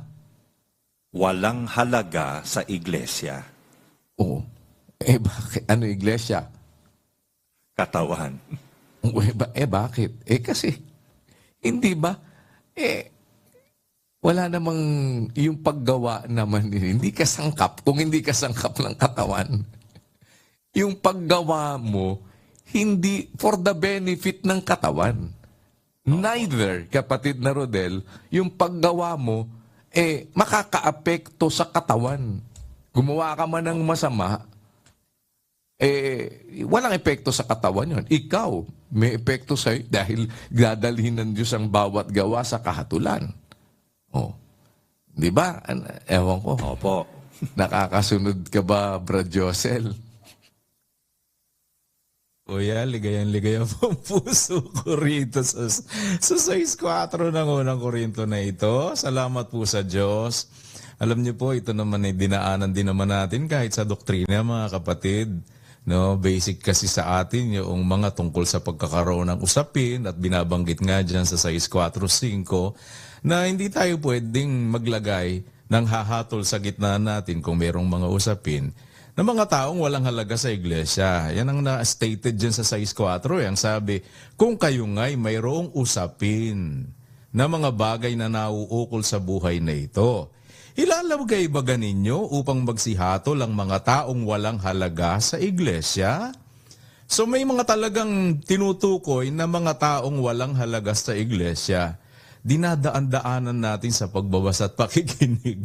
Walang halaga sa iglesia. Oo. Bakit? Ano iglesia? Katawan. Bakit? Kasi, hindi ba? Wala namang yung paggawa naman, hindi ka sangkap. Kung hindi ka sangkap ng katawan, yung paggawa mo, hindi for the benefit ng katawan. Neither, kapatid na Rodel, yung paggawa mo, makakaapekto sa katawan. Gumawa ka man ng masama, walang epekto sa katawan yon. Ikaw, may epekto sa'yo dahil dadalhin ng Diyos ang bawat gawa sa kahatulan. Di ba? Ewan ko. Opo. Nakakasunod ka ba, Brad Josel? Kuya, ligayan-ligayan po ang puso ko rito sa 6:4 ng unang Korinto na ito. Salamat po sa Diyos. Alam niyo po, ito naman ay dinaanan din naman natin kahit sa doktrina, mga kapatid. No, basic kasi sa atin yung mga tungkol sa pagkakaroon ng usapin at binabanggit nga dyan sa 6:4-5 na hindi tayo pwedeng maglagay ng hahatol sa gitna natin kung merong mga usapin ng mga taong walang halaga sa iglesia. Yan ang na-stated dyan sa 6:4. Ang sabi, kung kayo nga'y mayroong usapin na mga bagay na nauukol sa buhay na ito, ilalagay ba ninyo upang magsihatol ang mga taong walang halaga sa iglesia? So may mga talagang tinutukoy na mga taong walang halaga sa iglesia. Dinadaan-daanan natin sa pagbabasa at pakikinig.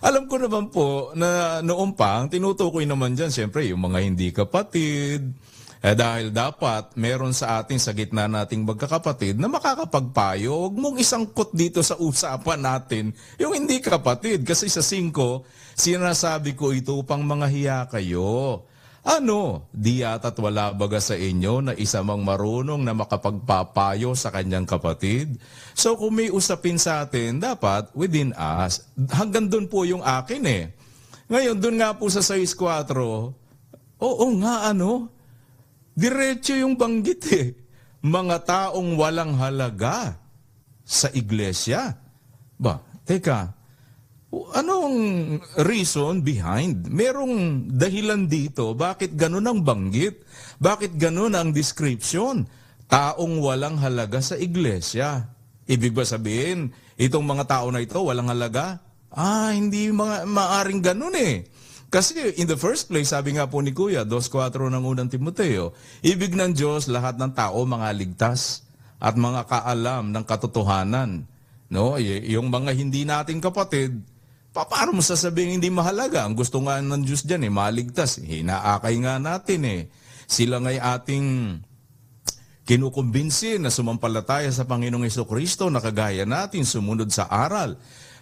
Alam ko naman po na noon pa, ang tinutukoy naman dyan, siyempre, yung mga hindi kapatid. Dahil dapat meron sa atin sa gitna nating magkakapatid na makakapagpayo. Huwag mong isangkot dito sa usapan natin yung hindi kapatid. Kasi sa 5, sinasabi ko ito upang mga hiya kayo. Ano? Di yata't wala baga sa inyo na isa mang marunong na makapagpapayo sa kanyang kapatid? So kung may usapin sa atin, dapat within us. Hanggang doon po yung akin eh. Ngayon, doon nga po sa 6:4, oo nga ano? Diretso yung banggit eh. Mga taong walang halaga sa iglesia. Teka, anong reason behind? Merong dahilan dito. Bakit ganun ang banggit? Bakit ganun ang description? Taong walang halaga sa iglesia. Ibig ba sabihin, itong mga tao na ito walang halaga? Hindi maaring ganun eh. Kasi in the first place, sabi nga po ni Kuya, 2:4 ng unang Timoteo, ibig ng Diyos lahat ng tao mga ligtas at mga kaalam ng katotohanan. No? Yung mga hindi nating kapatid, paano mo sasabihin hindi mahalaga? Ang gusto nga ng Diyos dyan, maligtas. Hinaakay nga natin eh. Sila nga'y ating kinukumbinsi na sumampalataya sa Panginoong Hesukristo na kagaya natin sumunod sa aral.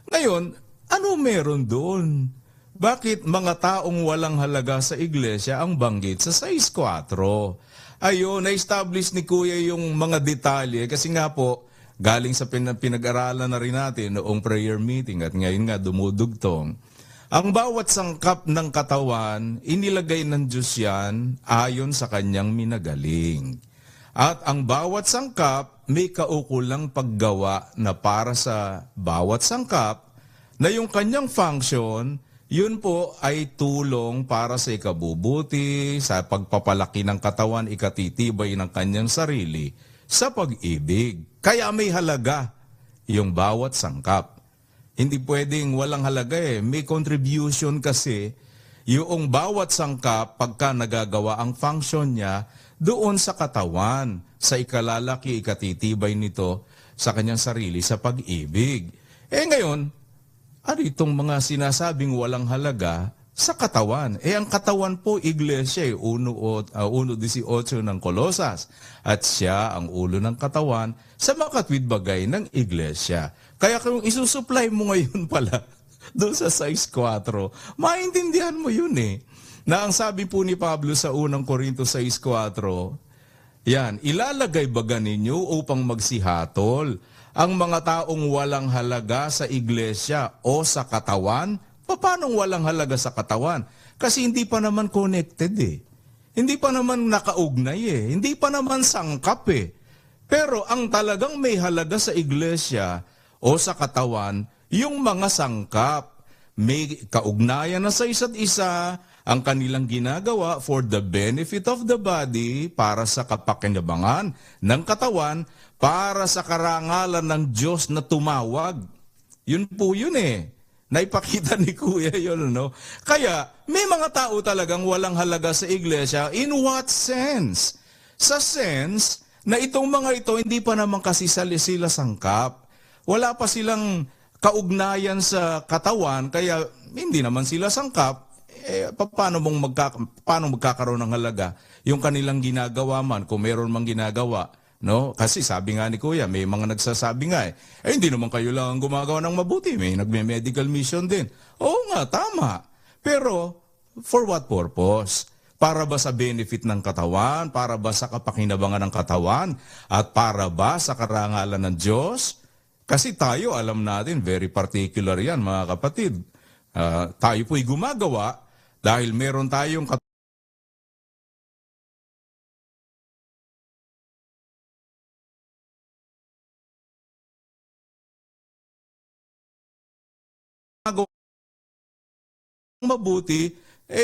Ngayon, ano meron doon? Bakit mga taong walang halaga sa iglesia ang banggit sa 6.4? Ayun, na-establish ni Kuya yung mga detalye kasi nga po, galing sa pinag-aralan na rin natin noong prayer meeting at ngayon nga dumudugtong. Ang bawat sangkap ng katawan, inilagay ng Diyos yan ayon sa kanyang minagaling. At ang bawat sangkap may kaukulang paggawa na para sa bawat sangkap na yung kanyang function, yun po ay tulong para sa ikabubuti, sa pagpapalaki ng katawan, ikatitibay ng kanyang sarili, sa pag-ibig. Kaya may halaga yung bawat sangkap. Hindi pwedeng walang halaga eh. May contribution kasi yung bawat sangkap pagka nagagawa ang function niya doon sa katawan, sa ikalalaki, ikatitibay nito sa kanyang sarili, sa pag-ibig. Eh ngayon, ano itong mga sinasabing walang halaga sa katawan? Ang katawan po, iglesia, 1:18 ng Kolosas. At siya ang ulo ng katawan sa makatwidbagay ng iglesia. Kaya kung isusupply mo ngayon pala doon sa 6.4, maintindihan mo yun eh. Na ang sabi po ni Pablo sa 1 Korinto 6.4, yan, ilalagay baga ninyo upang magsihatol ang mga taong walang halaga sa iglesia o sa katawan? Paano walang halaga sa katawan? Kasi hindi pa naman connected eh. Hindi pa naman nakaugnay eh. Hindi pa naman sangkap eh. Pero ang talagang may halaga sa iglesia o sa katawan, yung mga sangkap. May kaugnayan na sa isa't isa, ang kanilang ginagawa for the benefit of the body, para sa kapakinabangan ng katawan, para sa karangalan ng Diyos na tumawag. Yun po yun eh. Naipakita ni Kuya yun, no? Kaya, may mga tao talagang walang halaga sa iglesia. In what sense? Sa sense na itong mga ito, hindi pa naman kasi sila sangkap. Wala pa silang kaugnayan sa katawan, kaya hindi naman sila sangkap. Paano magkakaroon ng halaga yung kanilang ginagawa man, kung meron mang ginagawa? No? Kasi sabi nga ni Kuya, may mga nagsasabi nga hindi naman kayo lang gumagawa ng mabuti, may nagme-medical mission din. Oo nga, tama. Pero, for what purpose? Para ba sa benefit ng katawan? Para ba sa kapakinabangan ng katawan? At para ba sa karangalan ng Diyos? Kasi tayo, alam natin, very particular yan mga kapatid. Tayo po'y gumagawa dahil meron tayong mabuti,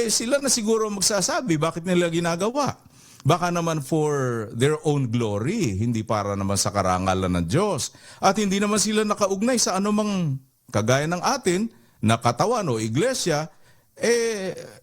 sila na siguro magsasabi bakit nila ginagawa. Baka naman for their own glory, hindi para naman sa karangalan ng Diyos. At hindi naman sila nakaugnay sa anumang kagaya ng atin na katawan o iglesia,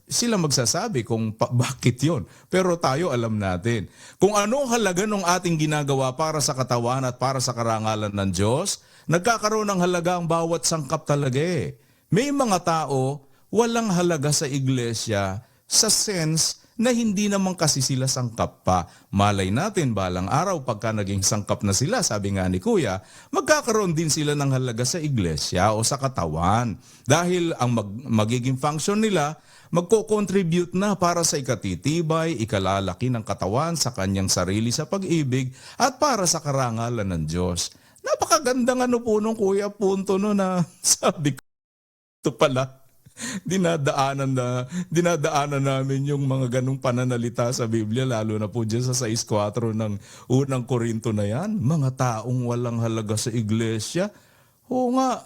sila magsasabi kung bakit yon. Pero tayo alam natin. Kung anong halaga ng ating ginagawa para sa katawan at para sa karangalan ng Diyos, nagkakaroon ng halaga ang bawat sangkap talaga eh. May mga tao walang halaga sa iglesia sa sense na hindi naman kasi sila sangkap pa. Malay natin balang araw pagka naging sangkap na sila, sabi nga ni Kuya, magkakaroon din sila ng halaga sa iglesia o sa katawan. Dahil ang magiging function nila, magko-contribute na para sa ikatitibay, ikalalaki ng katawan sa kanyang sarili sa pag-ibig at para sa karangalan ng Diyos. Napakagandang po nung Kuya punto no na sabi ko, ito pala. Dinadaanan namin yung mga ganong pananalita sa Biblia, lalo na po dyan sa 6.4 ng unang Korinto na yan. Mga taong walang halaga sa iglesia. Oo nga,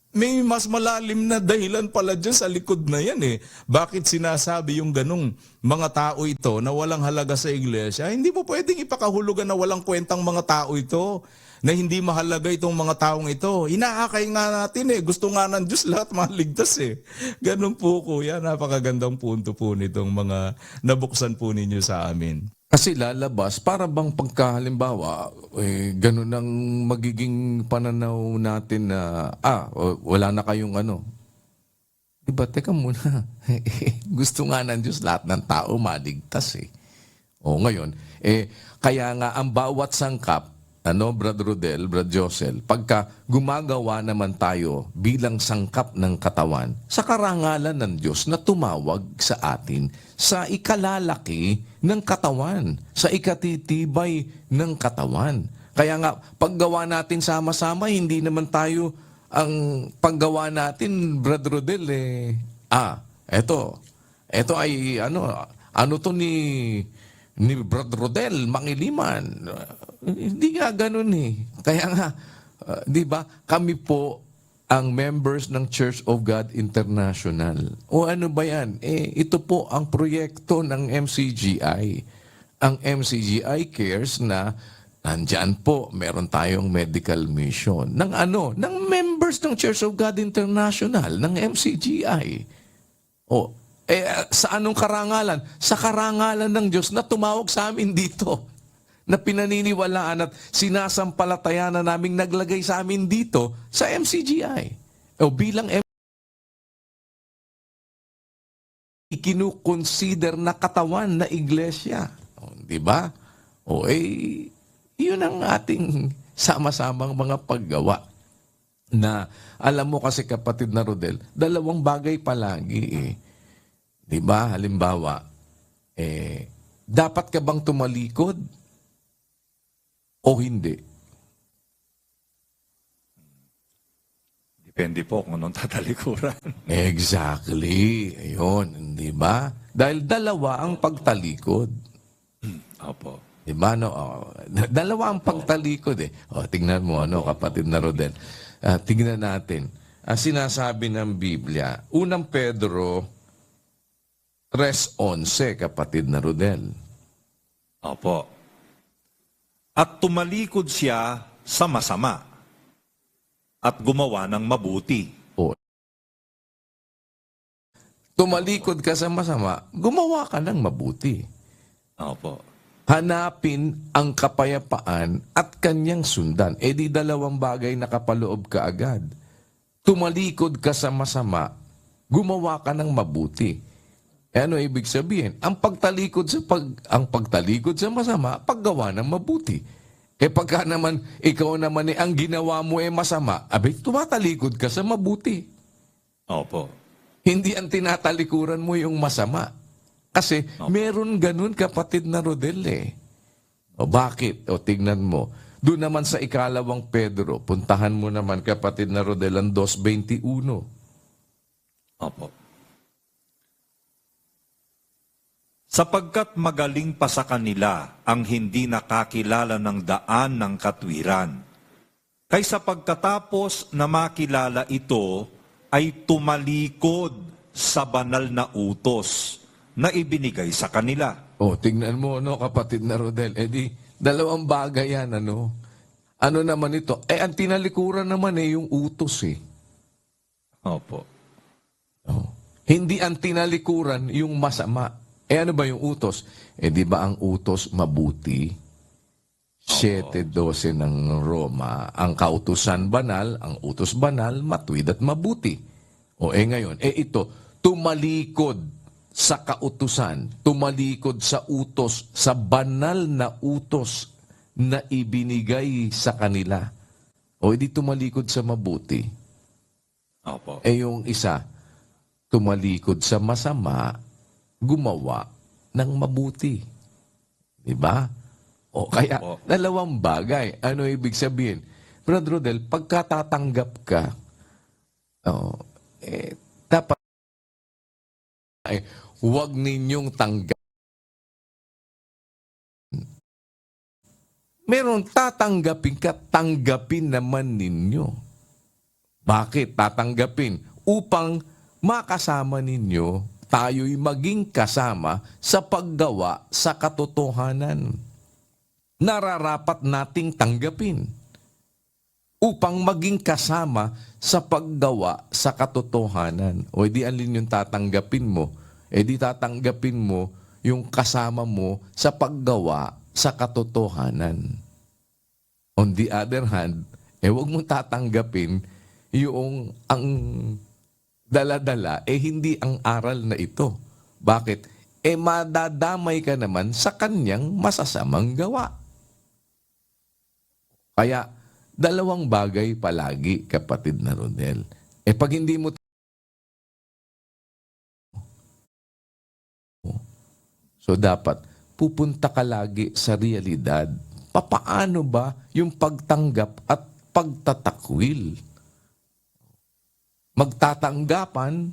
may mas malalim na dahilan pala dyan sa likod na yan eh. Bakit sinasabi yung ganong mga tao ito na walang halaga sa iglesia? Hindi mo pwedeng ipakahulugan na walang kwentang mga tao ito, na hindi mahalaga itong mga taong ito. Inaakay nga natin eh. Gusto nga ng Diyos lahat maligtas eh. Ganun po Kuya, napakagandang punto po nitong mga nabuksan po ninyo sa amin. Kasi lalabas, para bang pagkahalimbawa, ganun ang magiging pananaw natin na, wala na kayong ano. Diba, teka muna. Gusto nga ng Diyos lahat ng tao maligtas eh. O ngayon, kaya nga ang bawat sangkap, Brad Rodel, Brad Josel, pagka gumagawa naman tayo bilang sangkap ng katawan, sa karangalan ng Diyos na tumawag sa atin sa ikalalaki ng katawan, sa ikatitibay ng katawan. Kaya nga, paggawa natin sama-sama, hindi naman tayo ang paggawa natin, Brad Rodel, eto ay ano to ni Brad Rodel, Mangiliman. Hindi nga ganun eh. Kaya nga, di ba, kami po ang members ng Church of God International. O ano ba yan? Ito po ang proyekto ng MCGI. Ang MCGI cares na nandyan po, meron tayong medical mission. Ng members ng Church of God International, ng MCGI. Sa anong karangalan? Sa karangalan ng Diyos na tumawag sa amin dito. Na pinaniniwalaan at sinasampalataya na naming naglagay sa amin dito sa MCGI. Bilang kinukonsider na katawan na iglesia. Di ba? Yun ang ating sama-samang mga paggawa. Na alam mo kasi kapatid na Rodel, dalawang bagay palagi eh. Di ba? Halimbawa, dapat ka bang tumalikod o hindi? Depende po kung anong tatalikuran. Exactly. Ayun, di ba? Dahil dalawa ang pagtalikod. Opo. Di ba? Dalawa ang pagtalikod eh. Tingnan mo, kapatid na Rodel. Tingnan natin. Sinasabi ng Biblia, unang Pedro 3:11, kapatid na Rodel. Opo. At tumalikod siya sa masama at gumawa ng mabuti. Tumalikod ka sa masama, gumawa ka ng mabuti. Opo. Hanapin ang kapayapaan at kanyang sundan. Di dalawang bagay na kapaloob ka agad. Tumalikod ka sa masama, gumawa ka ng mabuti. Ano ibig sabihin? Ang pagtalikod sa masama, paggawa ng mabuti. Pagka naman, ikaw naman ang ginawa mo masama, tumatalikod ka sa mabuti. Opo. Hindi ang tinatalikuran mo yung masama. Kasi meron ganun, kapatid na Rodel eh. Bakit? Tignan mo. Doon naman sa ikalawang Pedro, puntahan mo naman, kapatid na Rodel, ang 2:21. Opo. Sapagkat magaling pa sa kanila ang hindi nakakilala ng daan ng katwiran, kaysa pagkatapos na makilala ito, ay tumalikod sa banal na utos na ibinigay sa kanila. Tingnan mo, kapatid na Rodel. Dalawang bagay yan, Ano naman ito? Ang tinalikuran naman yung utos eh. Opo. Hindi ang tinalikuran yung masama. Ano ba yung utos? Di ba ang utos mabuti? 7:12 ng Roma, ang kautusan banal, ang utos banal, matuwid at mabuti. Ngayon, ito, tumalikod sa kautusan, tumalikod sa utos, sa banal na utos na ibinigay sa kanila. Di tumalikod sa mabuti. Opo. Yung isa, tumalikod sa masama, gumawa ng mabuti. Di ba? Kaya, dalawang bagay. Ano ibig sabihin? Brad Rodel, pagkatatanggap ka, dapat huwag ninyong tanggap. Meron tatanggapin ka, tanggapin naman ninyo. Bakit tatanggapin? Upang makasama ninyo, tayo'y maging kasama sa paggawa sa katotohanan. Nararapat nating tanggapin upang maging kasama sa paggawa sa katotohanan. Di alin yung tatanggapin mo? Di tatanggapin mo yung kasama mo sa paggawa sa katotohanan. On the other hand, huwag mong tatanggapin yung ang dala-dala, hindi ang aral na ito. Bakit? madadamay ka naman sa kanyang masasamang gawa. Kaya, dalawang bagay palagi, kapatid na Rodel. Pag hindi mo so dapat pupunta ka lagi sa realidad. Papaano ba yung pagtanggap at pagtatakwil? Magtatanggapan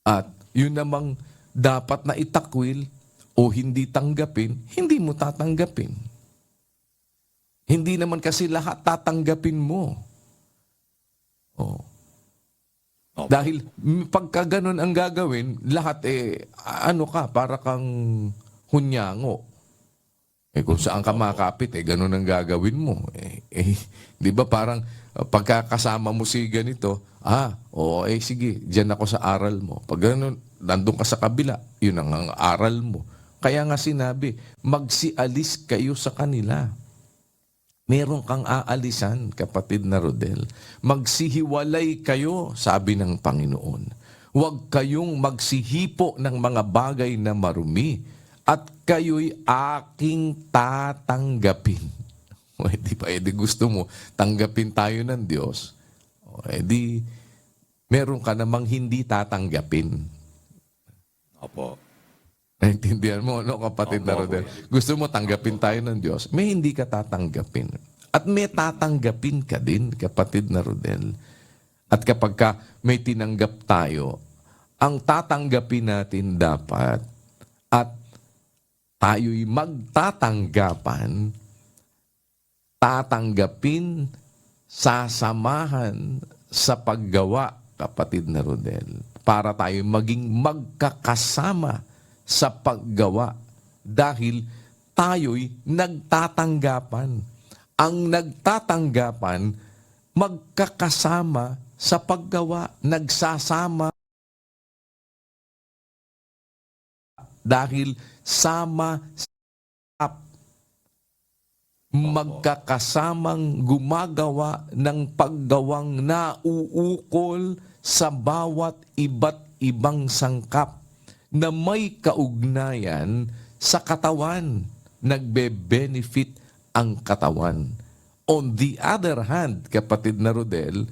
at yun namang dapat na itakwil o hindi tanggapin, hindi mo tatanggapin. Hindi naman kasi lahat tatanggapin mo. Oh. Opo. Dahil pagka ganun ang gagawin, lahat ano ka, para kang hunyango. Kung saan ka makapit, ganun ang gagawin mo. Di ba parang pagkakasama mo si ganito, sige, dyan ako sa aral mo. Pag ganun, nandun ka sa kabila, yun ang aral mo. Kaya nga sinabi, magsialis kayo sa kanila. Meron kang aalisan, kapatid na Rodel. Magsihiwalay kayo, sabi ng Panginoon. Huwag kayong magsihipo ng mga bagay na marumi at kayo'y aking tatanggapin. Di ba, gusto mo, tanggapin tayo ng Diyos. Meron ka namang hindi tatanggapin. Opo. Naintindihan mo, no, kapatid na Rodel? Gusto mo tanggapin tayo ng Diyos, may hindi ka tatanggapin. At may tatanggapin ka din, kapatid na Rodel. At kapag ka may tinanggap tayo, ang tatanggapin natin dapat at tayo'y magtatanggapan, tatanggapin, sasamahan sa paggawa, kapatid na Rodel, para tayo maging magkakasama sa paggawa dahil tayo'y nagtatanggapan. Ang nagtatanggapan, magkakasama sa paggawa, nagsasama dahil sama sa magkakasamang gumagawa ng paggawang nauukol sa bawat iba't ibang sangkap na may kaugnayan sa katawan, nagbe-benefit ang katawan. On the other hand, kapatid na Rodel,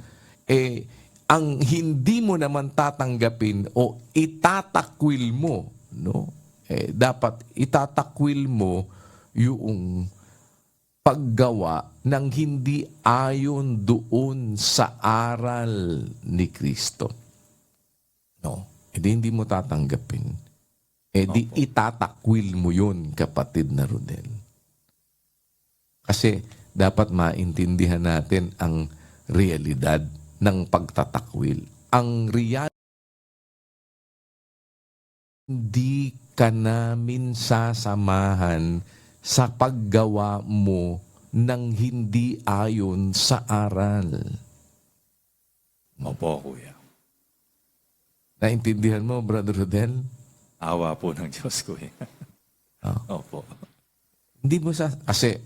ang hindi mo naman tatanggapin o itatakwil mo, no? Dapat itatakwil mo yung paggawa ng hindi ayon doon sa aral ni Kristo. No? Hindi mo tatanggapin. Di itatakwil mo yun, kapatid na Rodel. Kasi dapat maintindihan natin ang realidad ng pagtatakwil. Ang realidad, hindi ka namin sasamahan sa paggawa mo ng hindi ayon sa aral. Opo, kuya. Naintindihan mo, Brother Rodel? Awa po ng Diyos, kuya. Opo. Hindi mo kasi,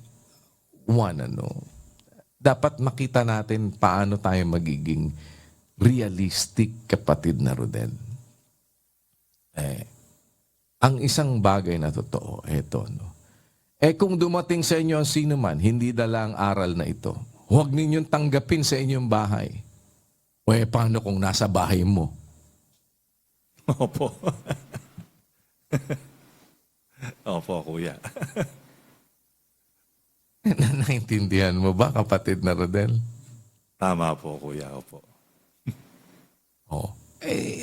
dapat makita natin paano tayo magiging realistic, kapatid na Rodel. Ang isang bagay na totoo, kung dumating sa inyo ang sino man, hindi dala ang aral na ito, huwag ninyong tanggapin sa inyong bahay. Paano kung nasa bahay mo? Opo. Opo, kuya. Naintindihan mo ba, kapatid na Rodel? Tama po, kuya. Opo.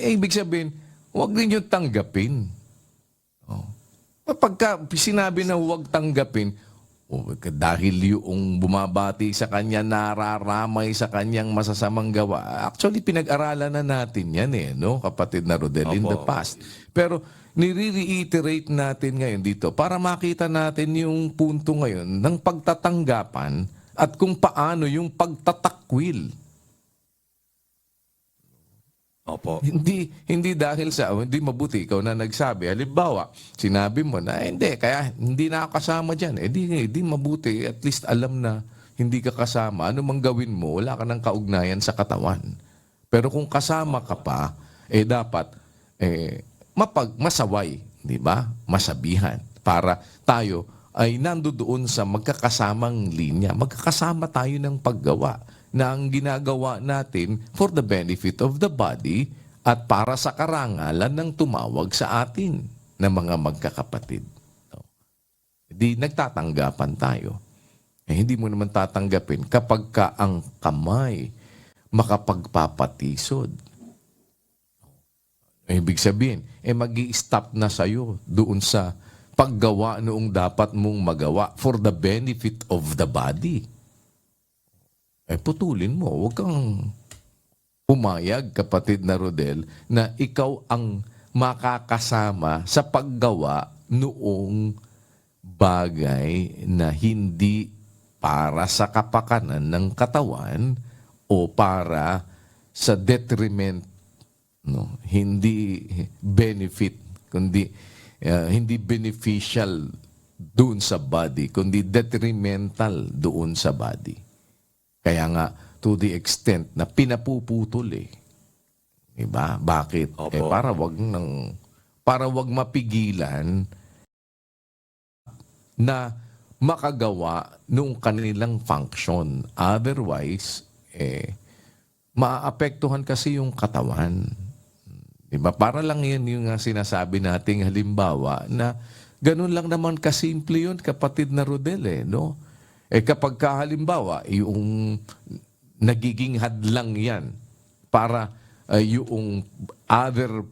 Ibig sabihin, huwag ninyong tanggapin. Pagka sinabi na huwag tanggapin, dahil yung bumabati sa kanya, nararamay sa kanyang masasamang gawa. Actually, pinag-aralan na natin yan no, kapatid na Rodel, in the past. Pero nire-reiterate natin ngayon dito para makita natin yung punto ngayon ng pagtatanggapan at kung paano yung pagtatakwil. Opo. Hindi dahil sa hindi mabuti ikaw na nagsabi. Halimbawa, sinabi mo na kaya hindi na ako kasama diyan. Di mabuti, at least alam na hindi ka kasama. Ano mang gawin mo, wala ka ng kaugnayan sa katawan. Pero kung kasama ka pa, dapat masaway, di ba? Masabihan para tayo ay nandoon sa magkakasamang linya. Magkakasama tayo ng paggawa na ang ginagawa natin for the benefit of the body at para sa karangalan ng tumawag sa atin na mga magkakapatid. Di nagtatanggapan tayo. Hindi mo naman tatanggapin kapag ka ang kamay makapagpapatisod. Ibig sabihin, mag-i-stop na sa'yo doon sa paggawa noong dapat mong magawa for the benefit of the body. Putulin mo. Huwag kang pumayag, kapatid na Rodel, na ikaw ang makakasama sa paggawa noong bagay na hindi para sa kapakanan ng katawan o para sa detriment, no, hindi benefit, kundi hindi beneficial doon sa body, kundi detrimental doon sa body. Kaya nga, to the extent na pinapuputol Diba? Bakit? Opo. Para wag mapigilan na makagawa nung kanilang function. Otherwise, maapektuhan kasi yung katawan. Diba? Para lang yan yung sinasabi nating halimbawa na ganun lang naman kasimple yun, kapatid na Rodel, no? Kapag halimbawa, yung nagiging hadlang yan para yung other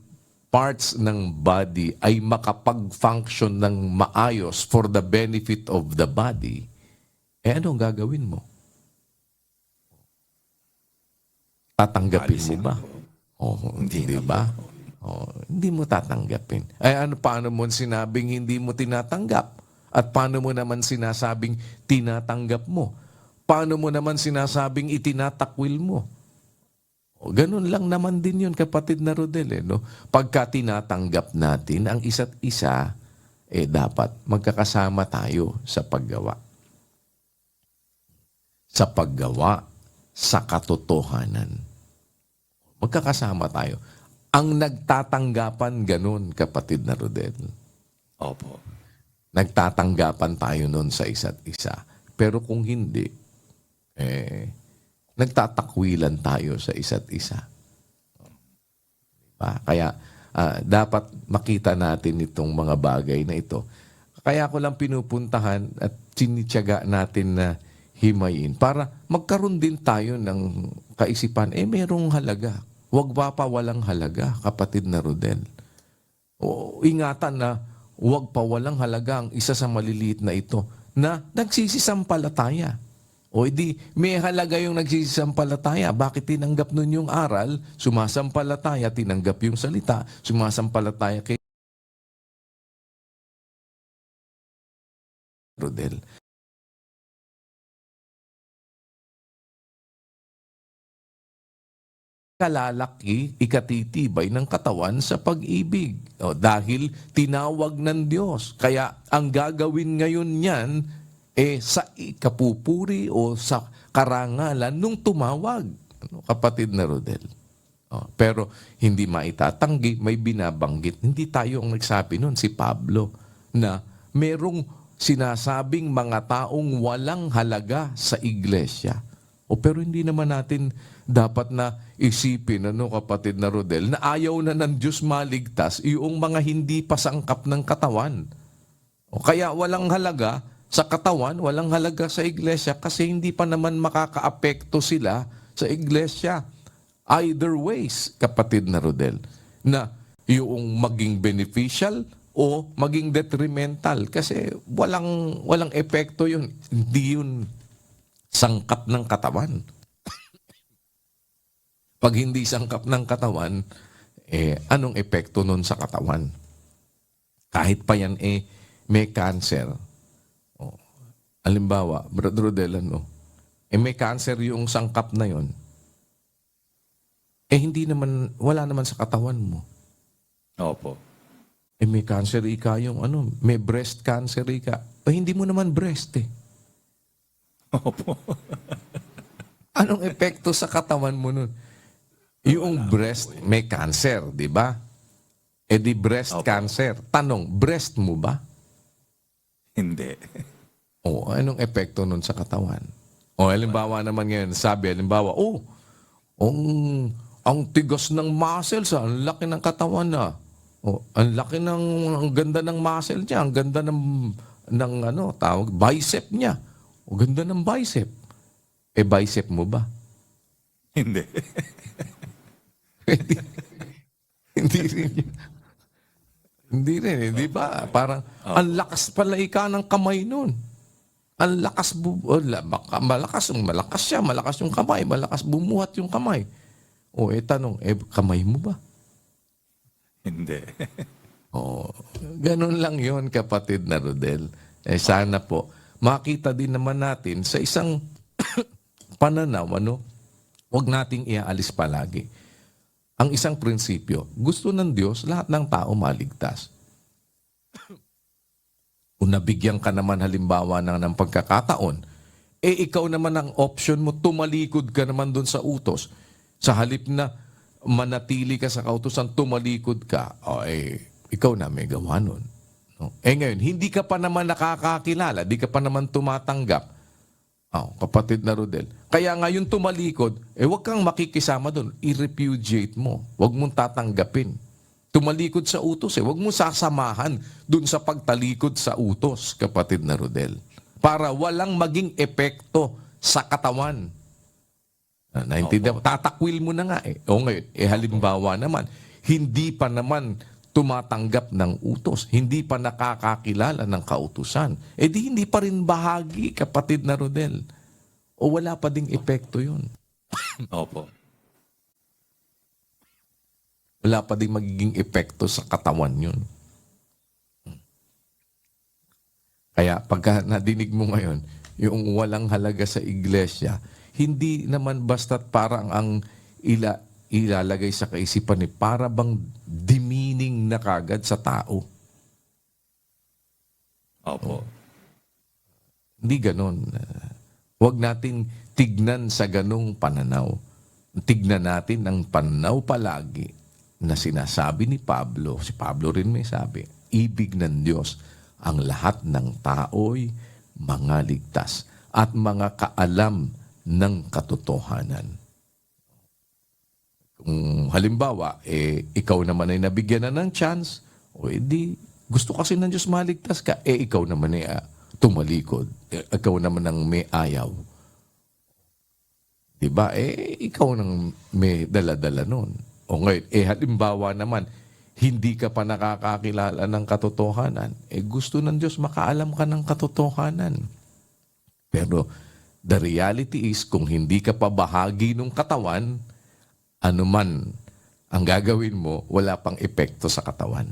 parts ng body ay makapag-function ng maayos for the benefit of the body, anong gagawin mo? Tatanggapin mo ba? Hindi ba? Hindi mo tatanggapin. Paano mo sinabing hindi mo tinatanggap? At paano mo naman sinasabing tinatanggap mo? Paano mo naman sinasabing itinatakwil mo? Ganun lang naman din yun, kapatid na Rodel. No? Pagka tinatanggap natin ang isa't isa, dapat magkakasama tayo sa paggawa. Sa paggawa, sa katotohanan. Magkakasama tayo. Ang nagtatanggapan ganun, kapatid na Rodel. Opo. Nagtatanggapan tayo nun sa isa't isa. Pero kung hindi, nagtatakwilan tayo sa isa't isa. Diba? Kaya dapat makita natin itong mga bagay na ito. Kaya ko lang pinupuntahan at sinityaga natin na himayin para magkaroon din tayo ng kaisipan, merong halaga. Huwag ba pa walang halaga, kapatid na Rodel? Ingatan na huwag pa walang halaga ang isa sa maliliit na ito na nagsisisampalataya. May halaga yung nagsisisampalataya. Bakit tinanggap nun yung aral? Sumasampalataya, tinanggap yung salita, sumasampalataya kay Rodel. Kalalaki, ikatitibay ng katawan sa pag-ibig. Dahil tinawag ng Diyos. Kaya ang gagawin ngayon niyan, sa ikapupuri o sa karangalan nung tumawag. Kapatid na Rodel. Pero hindi maitatanggi, may binabanggit. Hindi tayo ang nagsabi nun, si Pablo, na merong sinasabing mga taong walang halaga sa iglesia. Pero hindi naman natin dapat na isipin, kapatid na Rodel, na ayaw na ng Diyos maligtas yung mga hindi pa sangkap ng katawan. Kaya walang halaga sa katawan, walang halaga sa iglesia kasi hindi pa naman makakaapekto sila sa iglesia. Either ways, kapatid na Rodel, na yung maging beneficial o maging detrimental kasi walang epekto yun. Hindi yun sangkap ng katawan. Pag hindi sangkap ng katawan, anong epekto nun sa katawan? Kahit pa yan may cancer. Halimbawa, Brother Rodel, may cancer yung sangkap na yon. Wala naman sa katawan mo. Opo. May cancer ika yung may breast cancer ika. Hindi mo naman breast Opo. Anong epekto sa katawan mo nun? Yung breast may cancer, di ba? Eh di breast Opo. cancer. Tanong, breast mo ba? Hindi. O, anong epekto nun sa katawan? O, halimbawa naman ngayon, sabi, halimbawa, ang, ang tigas ng muscles, ang laki ng katawan na. O, ang ganda ng muscle niya, ang ganda ng tawag, bicep niya. O, ganda ng bicep. Eh, bicep mo ba? Hindi. Hindi rin yun. Hindi rin, hindi ba? Parang, ang lakas pala ika ng kamay nun. Ang lakas, malakas siya, malakas yung kamay, malakas bumuhat yung kamay. O, tanong, kamay mo ba? Hindi. O, ganun lang yon kapatid na Rodel. Sana po, makita din naman natin sa isang pananaw, huwag nating iaalis palagi. Ang isang prinsipyo, gusto ng Diyos lahat ng tao maligtas. Kung nabigyan ka naman halimbawa ng pagkakataon, ikaw naman ang option mo, tumalikod ka naman doon sa utos. Sa halip na manatili ka sa kautusan, tumalikod ka, ikaw na may gawa nun. No? Ngayon, hindi ka pa naman nakakakilala, di ka pa naman tumatanggap. Kapatid na Rodel. Kaya ngayon tumalikod, huwag kang makikisama doon. I-repudiate mo. Huwag mong tatanggapin. Tumalikod sa utos, huwag mong sasamahan doon sa pagtalikod sa utos, kapatid na Rodel. Para walang maging epekto sa katawan. Naintindihan mo? Tatakwil mo na nga O ngayon, halimbawa naman, hindi pa naman tumatanggap ng utos, hindi pa nakakakilala ng kautusan, di hindi pa rin bahagi, kapatid na Rodel. O wala pa ding epekto yun. Opo. Wala pa ding magiging epekto sa katawan yun. Kaya pagka nadinig mo ngayon, yung walang halaga sa iglesia, hindi naman basta't parang ang ilalagay sa kaisipan ni para bang demeaning na kagad sa tao. Opo. Hindi ganon. Huwag natin tignan sa ganong pananaw. Tignan natin ang pananaw palagi na sinasabi ni Pablo. Si Pablo rin may sabi, ibig ng Diyos ang lahat ng tao'y mga ligtas at mga kaalam ng katotohanan. Kung halimbawa, ikaw naman ay nabigyan na ng chance, gusto kasi ng Diyos maligtas ka, ikaw naman ay tumalikod. Ikaw naman ang may ayaw. Diba? Ikaw nang may dala-dala nun. O ngayon, halimbawa naman, hindi ka pa nakakakilala ng katotohanan, gusto ng Diyos makaalam ka ng katotohanan. Pero the reality is, kung hindi ka pa bahagi ng katawan, anuman ang gagawin mo, wala pang epekto sa katawan.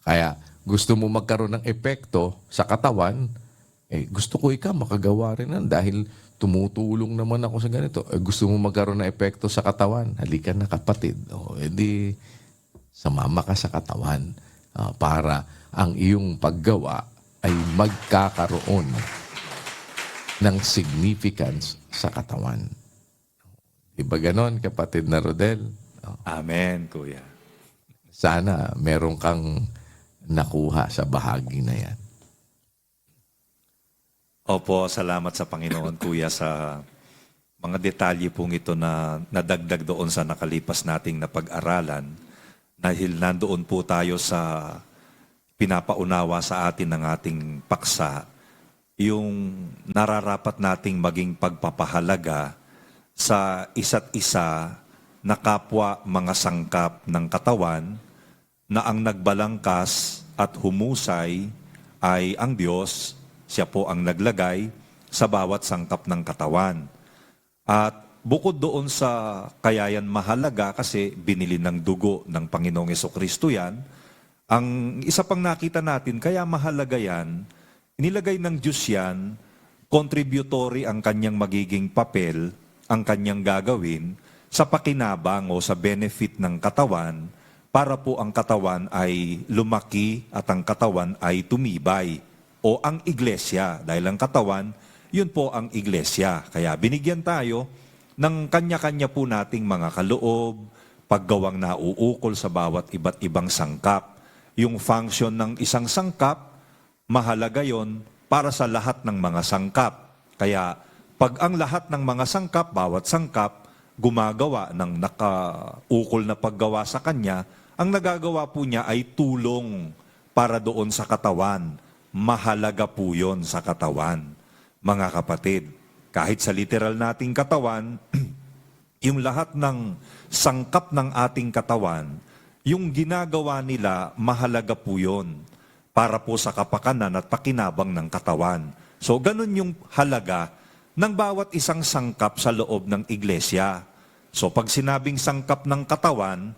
Kaya gusto mo magkaroon ng epekto sa katawan, gusto ko ikaw makagawa rin yan dahil tumutulong naman ako sa ganito. Gusto mo magkaroon ng epekto sa katawan, halika na kapatid. Edi sumama ka sa katawan para ang iyong paggawa ay magkakaroon ng significance sa katawan. Diba ganon, kapatid na Rodel? Amen, Kuya. Sana meron kang nakuha sa bahagi na yan. Opo, salamat sa Panginoon, Kuya, sa mga detalye pong ito na nadagdag doon sa nakalipas nating napag-aralan. Dahil nandoon po tayo sa pinapaunawa sa atin ng ating paksa, yung nararapat nating maging pagpapahalaga sa isa't isa na kapwa mga sangkap ng katawan na ang nagbalangkas at humusay ay ang Diyos. Siya po ang naglagay sa bawat sangkap ng katawan. At bukod doon sa kayayan mahalaga kasi binili ng dugo ng Panginoong Jesucristo yan, ang isa pang nakita natin, kaya mahalaga yan, inilagay ng Diyos yan, contributory ang kanyang magiging papel, ang kanyang gagawin sa pakinabang o sa benefit ng katawan para po ang katawan ay lumaki at ang katawan ay tumibay. O ang iglesia, dahil ang katawan, yun po ang iglesia. Kaya binigyan tayo ng kanya-kanya po nating mga kaloob, paggawang nauukol sa bawat iba't ibang sangkap. Yung function ng isang sangkap, mahalaga yon para sa lahat ng mga sangkap. Kaya pag ang lahat ng mga sangkap, bawat sangkap, gumagawa ng nakaukol na paggawa sa kanya, ang nagagawa po niya ay tulong para doon sa katawan. Mahalaga po yon sa katawan. Mga kapatid, kahit sa literal nating katawan, yung lahat ng sangkap ng ating katawan, yung ginagawa nila, mahalaga po yun para po sa kapakanan at pakinabang ng katawan. So, ganun yung halaga ng bawat isang sangkap sa loob ng iglesia. So, pag sinabing sangkap ng katawan,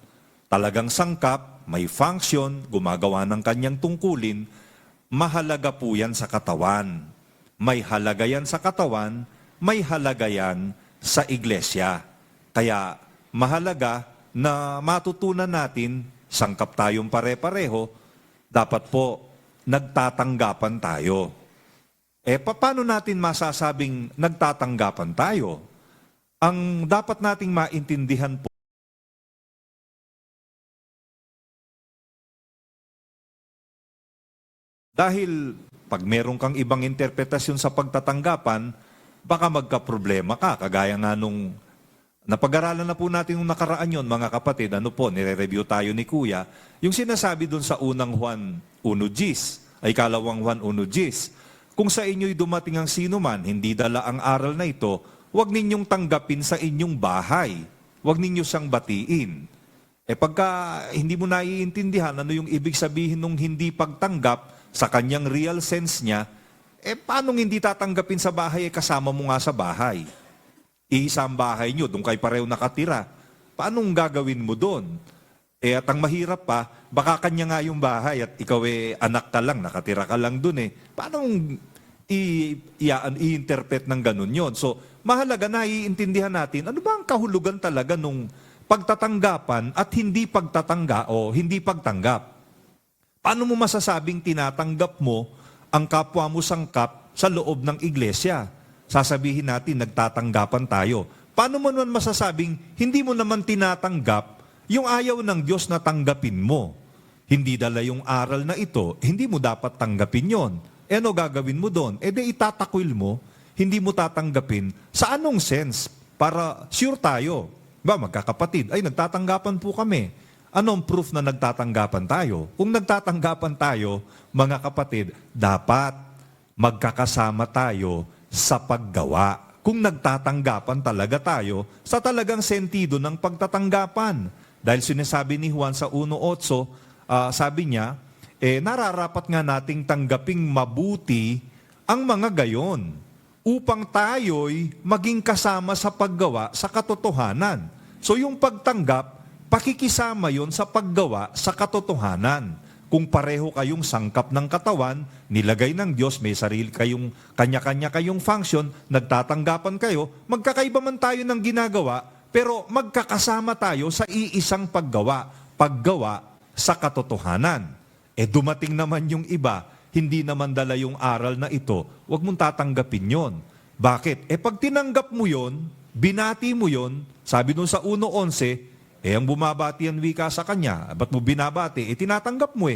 talagang sangkap, may function, gumagawa ng kanyang tungkulin, mahalaga po yan sa katawan. May halaga yan sa katawan, may halaga yan sa iglesia. Kaya mahalaga na matutunan natin, sangkap tayong pare-pareho, dapat po nagtatanggapan tayo. Paano natin masasabing nagtatanggapan tayo? Ang dapat nating maintindihan po, dahil pag meron kang ibang interpretasyon sa pagtatanggapan, baka magkaproblema ka. Kagaya nga nung napag-aralan na po natin nung nakaraan yon, mga kapatid, nire-review tayo ni Kuya, yung sinasabi dun sa unang Juan 1:10, ay kalawang Juan 1:10, kung sa inyo'y dumating ang sino man, hindi dala ang aral na ito, huwag ninyong tanggapin sa inyong bahay. Huwag ninyo siyang batiin. Pagka hindi mo naiintindihan ano yung ibig sabihin ng hindi pagtanggap sa kanyang real sense niya, paano hindi tatanggapin sa bahay, kasama mo nga sa bahay? Iisang bahay nyo, doon kayo pareho nakatira. Paano gagawin mo doon? At ang mahirap pa, baka kanya nga yung bahay at ikaw anak ka lang, nakatira ka lang doon Paano i-interpret ng ganun yon? So, mahalaga na iintindihan natin, ano ba ang kahulugan talaga nung pagtatanggapan at hindi pagtatangga o hindi pagtanggap? Paano mo masasabing tinatanggap mo ang kapwa mo sangkap sa loob ng iglesia? Sasabihin natin, nagtatanggapan tayo. Paano mo naman masasabing hindi mo naman tinatanggap yung ayaw ng Diyos na tanggapin mo? Hindi dala yung aral na ito, hindi mo dapat tanggapin yon. Ano gagawin mo doon? Di itatakwil mo, hindi mo tatanggapin. Sa anong sense? Para sure tayo. Magkakapatid, ay nagtatanggapan po kami. Anong proof na nagtatanggapan tayo? Kung nagtatanggapan tayo, mga kapatid, dapat magkakasama tayo sa paggawa. Kung nagtatanggapan talaga tayo sa talagang sentido ng pagtatanggapan. Dahil sinasabi ni Juan sa 1:8, sabi niya, nararapat nga nating tanggaping mabuti ang mga gayon upang tayo'y maging kasama sa paggawa sa katotohanan. So yung pagtanggap, pakikisama yon sa paggawa sa katotohanan. Kung pareho kayong sangkap ng katawan, nilagay ng Diyos, may sarili kayong, kanya-kanya kayong function, nagtatanggapan kayo, magkakaiba man tayo ng ginagawa, pero magkakasama tayo sa iisang paggawa sa katotohanan. Dumating naman yung iba, hindi naman dala yung aral na ito, huwag mong tatanggapin yon. Bakit? Pag tinanggap mo yon, binati mo yon, sabi nun sa 1:11, ang bumabati ang wika sa kanya, ba't mo binabati? Tinatanggap mo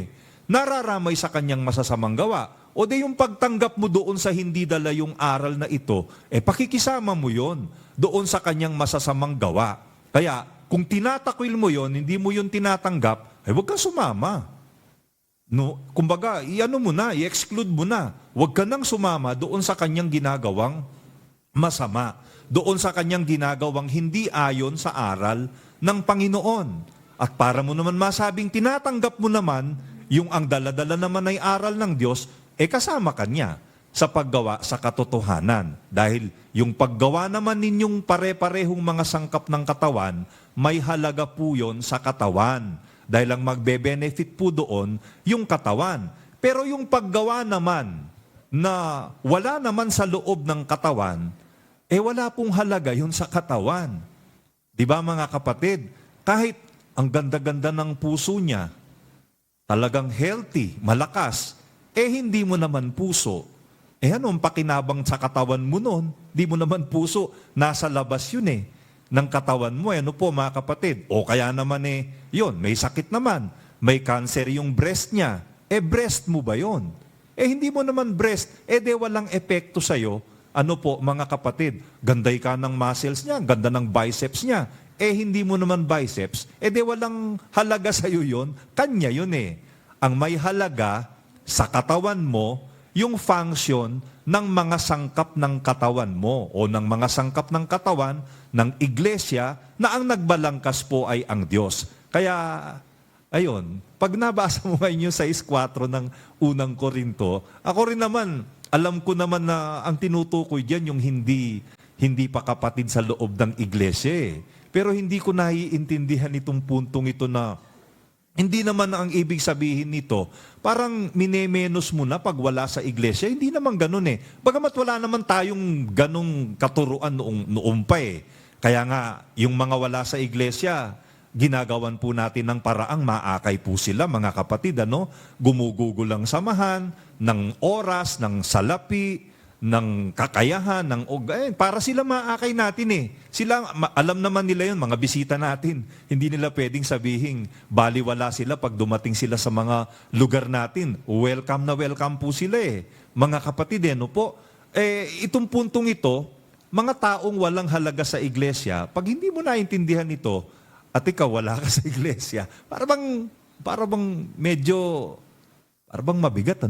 Nararamay sa kanyang masasamang gawa. O yung pagtanggap mo doon sa hindi dala yung aral na ito, pakikisama mo yon doon sa kanyang masasamang gawa. Kaya, kung tinatakwil mo yon, hindi mo yon tinatanggap, huwag kang sumama. No, kumbaga, i-exclude mo na. Huwag ka nang sumama doon sa kanyang ginagawang masama. Doon sa kanyang ginagawang hindi ayon sa aral ng Panginoon. At para mo naman masabing tinatanggap mo naman yung ang dala-dala naman ay aral ng Diyos, kasama ka niya sa paggawa sa katotohanan. Dahil yung paggawa naman ninyong pare-parehong mga sangkap ng katawan, may halaga po yun sa katawan. Dahil ang magbe-benefit po doon yung katawan. Pero yung paggawa naman na wala naman sa loob ng katawan, wala pong halaga yun sa katawan. Di ba mga kapatid? Kahit ang ganda-ganda ng puso niya, talagang healthy, malakas, hindi mo naman puso. Anong pakinabang sa katawan mo nun? Di mo naman puso, nasa labas yun ng katawan mo. Ano po mga kapatid? O kaya naman yun, may sakit naman. May cancer yung breast niya. Breast mo ba yun? Hindi mo naman breast. De walang epekto sa'yo. Ano po mga kapatid? Ganday ka ng muscles niya, ganda ng biceps niya. Hindi mo naman biceps. De walang halaga sa'yo yun. Kanya yun Ang may halaga sa katawan mo, yung function ng mga sangkap ng katawan mo o ng mga sangkap ng katawan ng iglesia na ang nagbalangkas po ay ang Diyos. Kaya, ayun, pag nabasa mo ngayon yung 6.4 ng unang Korinto, ako rin naman, alam ko naman na ang tinutukoy diyan yung hindi pa kapatid sa loob ng iglesia Pero hindi ko naiintindihan itong puntong ito na hindi naman ang ibig sabihin nito, parang minemenos mo na pag wala sa iglesia. Hindi naman ganun Bagamat wala naman tayong ganung katuruan noong pa Kaya nga, yung mga wala sa iglesia, ginagawan po natin ng paraang maakay po sila, mga kapatid, Gumugugol ang samahan, ng oras, ng salapi, ng kakayahan, para sila maakay natin Sila, alam naman nila yun, mga bisita natin. Hindi nila pwedeng sabihin, baliwala sila pag dumating sila sa mga lugar natin. Welcome na welcome po sila Mga kapatid, itong puntong ito, mga taong walang halaga sa iglesia, pag hindi mo naintindihan ito, at ikaw wala ka sa iglesia, para bang mabigat,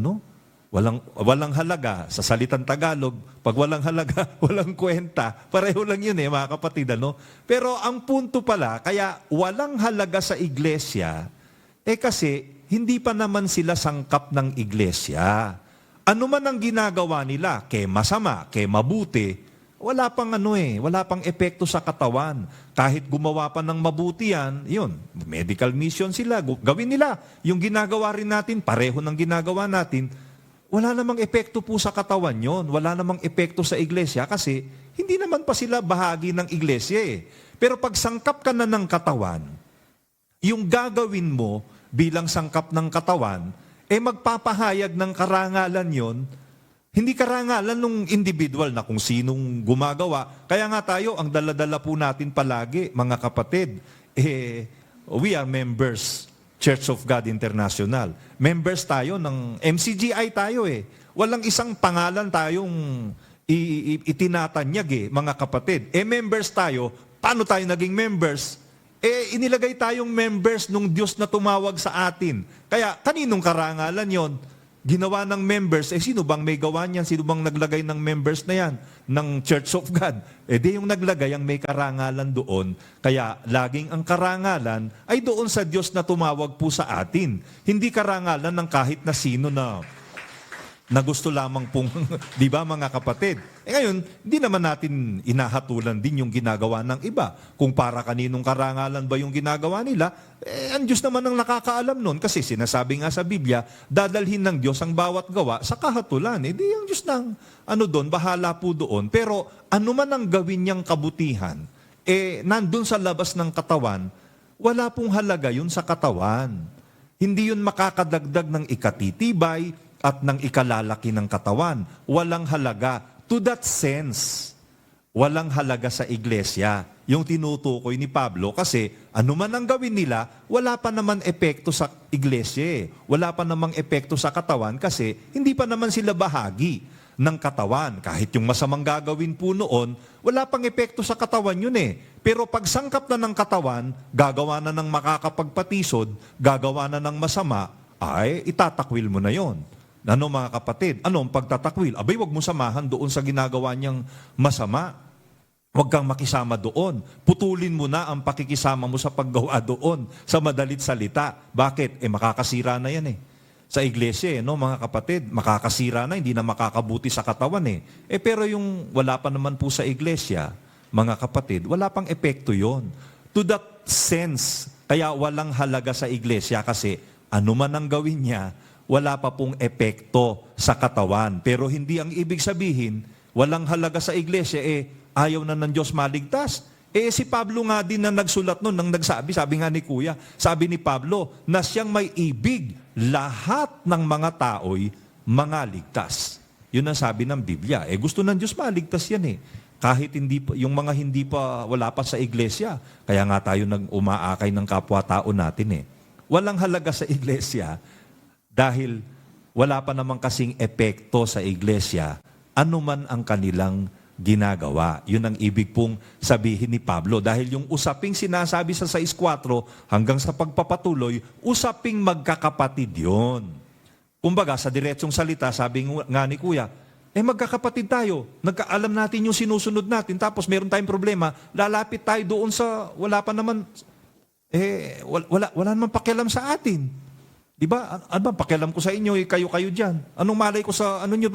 Walang halaga sa salitang Tagalog. Pag walang halaga, walang kwenta. Pareho lang yun mga kapatid, Pero ang punto pala, kaya walang halaga sa iglesia, kasi hindi pa naman sila sangkap ng iglesia. Ano man ang ginagawa nila, masama, mabuti, wala pang epekto sa katawan. Kahit gumawa pa ng mabuti yun, medical mission sila, gawin nila. Yung ginagawa rin natin, pareho ng ginagawa natin, wala namang epekto po sa katawan yon. Wala namang epekto sa iglesia kasi hindi naman pa sila bahagi ng iglesia Pero pag sangkap ka na ng katawan, yung gagawin mo bilang sangkap ng katawan, magpapahayag ng karangalan yon. Hindi karangalan ng individual na kung sinong gumagawa. Kaya nga tayo, ang dala-dala po natin palagi, mga kapatid, we are members Church of God International. Members tayo ng MCGI tayo Walang isang pangalan tayong itinatanyag mga kapatid. Members tayo, paano tayo naging members? Inilagay tayong members nung Diyos na tumawag sa atin. Kaya kaninong karangalan yon? Ginawa ng members, sino bang may gawa niyan? Sino bang naglagay ng members na yan? Ng Church of God. Di yung naglagay ang may karangalan doon. Kaya laging ang karangalan ay doon sa Diyos na tumawag po sa atin. Hindi karangalan ng kahit na sino na gusto lamang pong, di ba mga kapatid? Ngayon, hindi naman natin inahatulan din yung ginagawa ng iba. Kung para kaninong karangalan ba yung ginagawa nila, ang Diyos naman ang nakakaalam nun. Kasi sinasabi nga sa Biblia, dadalhin ng Diyos ang bawat gawa sa kahatulan. Di ang Diyos nang, doon, bahala po doon. Pero ano man ang gawin niyang kabutihan, nandun sa labas ng katawan, wala pong halaga yun sa katawan. Hindi yun makakadagdag ng ikatitibay, at ng ikalalaki ng katawan. Walang halaga. To that sense, walang halaga sa iglesia. Yung tinutukoy ni Pablo kasi ano man ang gawin nila, wala pa naman epekto sa iglesia. Wala pa namang epekto sa katawan kasi hindi pa naman sila bahagi ng katawan. Kahit yung masamang gagawin po noon, wala pang epekto sa katawan yun Pero pag sangkap na ng katawan, gagawa na ng makakapagpatisod, gagawa na ng masama, ay itatakwil mo na yon. Mga kapatid? Ano ang pagtatakwil? Abay, wag mo samahan doon sa ginagawa niyang masama. Huwag kang makisama doon. Putulin mo na ang pakikisama mo sa paggawa doon, sa madalit salita. Bakit? Makakasira na yan Sa iglesia, mga kapatid, makakasira na, hindi na makakabuti sa katawan pero yung wala pa naman po sa iglesia, mga kapatid, wala pang epekto yon. To that sense, kaya walang halaga sa iglesia kasi ano man ang gawin niya, wala pa pong epekto sa katawan. Pero hindi ang ibig sabihin, walang halaga sa iglesia, ayaw na ng Diyos maligtas. Si Pablo nga din na nagsulat nun, nang nagsabi, sabi nga ni Kuya, sabi ni Pablo, na siyang may ibig, lahat ng mga tao'y mga ligtas. Yun ang sabi ng Biblia. Gusto ng Diyos maligtas yan kahit yung mga hindi pa, wala pa sa iglesia. Kaya nga tayo umaakay ng kapwa-tao natin eh. Walang halaga sa iglesia dahil wala pa naman kasing epekto sa iglesia anuman ang kanilang ginagawa. Yun ang ibig pong sabihin ni Pablo. Dahil yung usaping sinasabi sa 6.4 hanggang sa pagpapatuloy, usaping magkakapatid yon. Kumbaga, sa diretsong salita, sabi nga ni Kuya, magkakapatid tayo. Nagkaalam natin yung sinusunod natin, tapos meron tayong problema, lalapit tayo doon sa wala pa naman, wala naman pakialam sa atin. Di ba? Ano ba, pakialam ko sa inyo, kayo-kayo dyan. Anong malay ko sa ano nyo,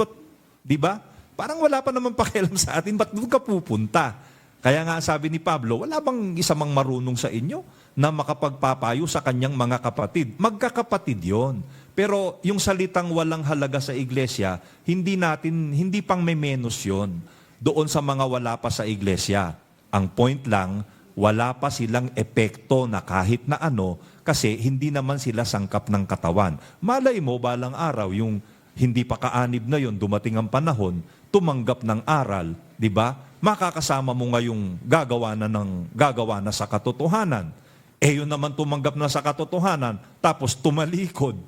di ba? Parang wala pa naman pakialam sa atin, ba't doon ka pupunta? Kaya nga sabi ni Pablo, wala bang isa mang marunong sa inyo na makapagpapayo sa kanyang mga kapatid? Magkakapatid yon. Pero yung salitang walang halaga sa iglesia, hindi pang may menos yon doon sa mga wala pa sa iglesia. Ang point lang, wala pa silang epekto na kahit na ano kasi hindi naman sila sangkap ng katawan. Malay mo, balang araw, yung hindi pa kaanib na yon, dumating ang panahon, tumanggap ng aral, di ba? Makakasama mo ngayong gagawa na sa katotohanan. Yun naman tumanggap na sa katotohanan, tapos tumalikod.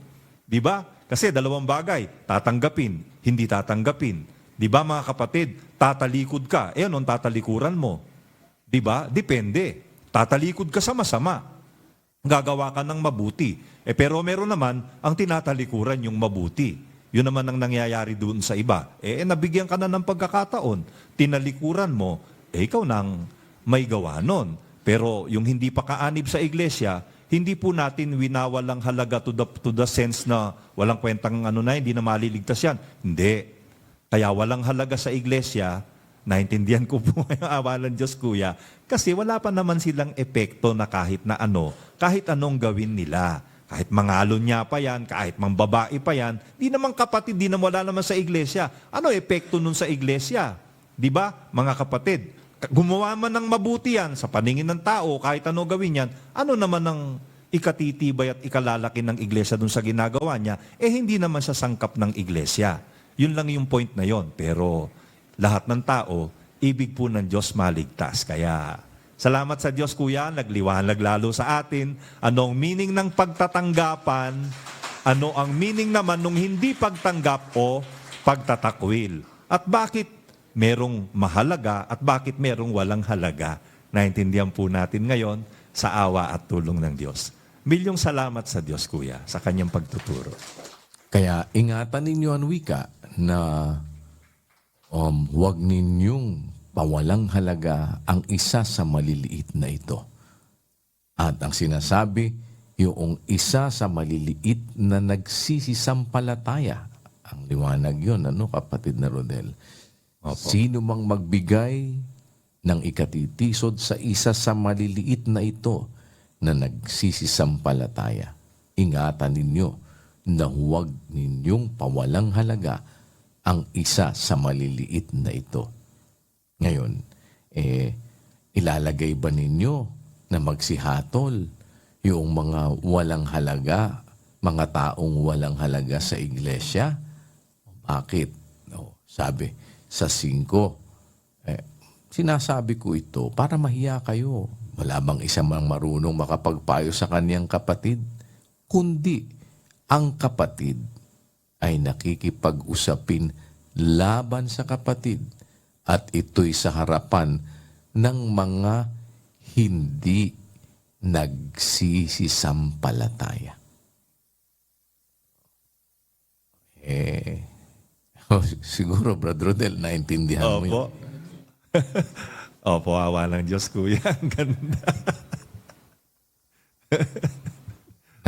Di ba? Kasi dalawang bagay, tatanggapin, hindi tatanggapin. Di ba mga kapatid, tatalikod ka, anong tatalikuran mo? Di ba? Depende. Tatalikod ka sa masama. Gagawa ka ng mabuti. Pero meron naman ang tinatalikuran yung mabuti. Yun naman ang nangyayari doon sa iba. Nabigyan ka na ng pagkakataon. Tinalikuran mo, ikaw nang may gawa nun. Pero yung hindi pa kaanib sa iglesia, hindi po natin winawalang halaga to the sense na walang kwentang hindi na maliligtas yan. Hindi. Kaya walang halaga sa iglesia, naintindihan ko po ngayong awalan Diyos, Kuya, kasi wala pa naman silang epekto na kahit anong gawin nila. Kahit mangalon niya pa yan, kahit mambabae pa yan, di naman kapatid, wala naman sa iglesia. Ano epekto nun sa iglesia? Di ba, mga kapatid? Gumawa man ng mabuti yan sa paningin ng tao, kahit ano gawin yan, ano naman ang ikatitibay at ikalalaki ng iglesia dun sa ginagawa niya? Hindi naman siya sangkap ng iglesia. Yun lang yung point na yon. Pero lahat ng tao, ibig po ng Diyos maligtas. Kaya salamat sa Diyos, Kuya, nagliwanag lalo sa atin. Anong meaning ng pagtatanggapan? Ano ang meaning naman nung hindi pagtanggap o pagtatakwil? At bakit merong mahalaga at bakit merong walang halaga? Naintindihan po natin ngayon sa awa at tulong ng Diyos. Milyong salamat sa Diyos, Kuya, sa kanyang pagtuturo. Kaya ingatan ninyo ang wika na huwag ninyong pawalang halaga ang isa sa maliliit na ito. At ang sinasabi, yung isa sa maliliit na nagsisisampalataya. Ang liwanag yun, kapatid na Rodel? Opo. Sino mang magbigay ng ikatitisod sa isa sa maliliit na ito na nagsisisampalataya, ingatan ninyo na huwag ninyong pawalang halaga ang isa sa maliliit na ito. Ngayon, ilalagay ba ninyo na magsihatol yung mga walang halaga, mga taong walang halaga sa iglesia? Bakit? Sabi, sa 5, sinasabi ko ito para mahiya kayo. Wala bang isa mang marunong makapagpayo sa kaniyang kapatid? Kundi ang kapatid ay nakikipag-usapin laban sa kapatid at ito'y sa harapan ng mga hindi nagsisisampalataya. Siguro, Brother Rodel, naintindihan mo yun. Opo. Opo, awa ng Diyos, Kuya. Ang ganda.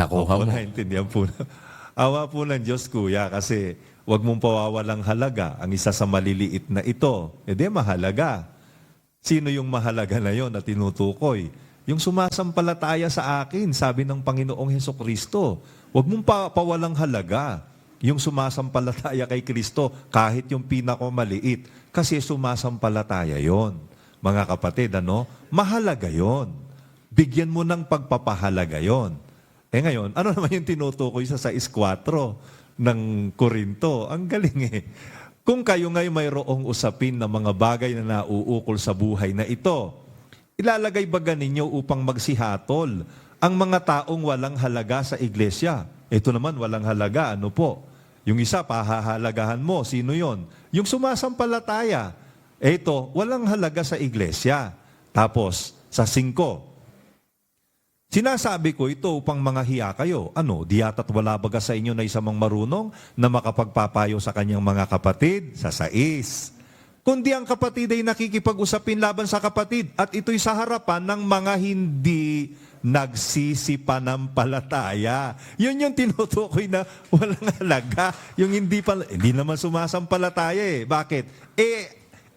Nakuha Opo, mo. naintindihan po. Awa po ng Diyos, Kuya, kasi huwag mong pawawalang halaga ang isa sa maliliit na ito. Mahalaga. Sino yung mahalaga na yon na tinutukoy? Yung sumasampalataya sa akin, sabi ng Panginoong Hesukristo. Huwag mong pawalang halaga yung sumasampalataya kay Kristo, kahit yung pinakamaliit, kasi sumasampalataya yon. Mga kapatid, mahalaga yon. Bigyan mo ng pagpapahalaga yon. Ngayon, ano naman yung tinutukoy sa 6.4 ng Korinto? Ang galing Kung kayo ngay mayroong usapin na mga bagay na nauukol sa buhay na ito, ilalagay ba ninyo upang magsihatol ang mga taong walang halaga sa iglesia? Ito naman walang halaga, ano po? Yung isa, pahahalagahan mo. Sino yon? Yung sumasampalataya. Ito, walang halaga sa iglesia. Tapos, sa 5, sinasabi ko ito upang mga hiya kayo. Ano, di yata't wala baga sa inyo na isa mang marunong na makapagpapayo sa kanyang mga kapatid? Sa 6. Kundi ang kapatid ay nakikipag-usapin laban sa kapatid at ito'y sa harapan ng mga hindi nagsisipanampalataya. Yun yung tinutukoy na walang halaga. Yung hindi naman sumasampalataya eh. Bakit?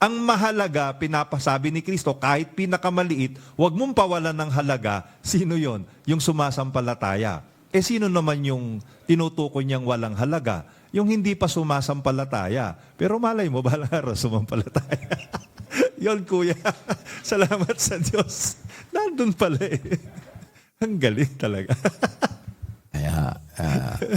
Ang mahalaga, pinapasabi ni Kristo, kahit pinakamaliit, huwag mong pawalan ng halaga. Sino yon? Yung sumasampalataya. Sino naman yung tinutukoy niyang walang halaga? Yung hindi pa sumasampalataya. Pero malay mo, balang araw sumampalataya. Yon, kuya. Salamat sa Diyos. Nandun pala eh. Ang galing talaga. Kaya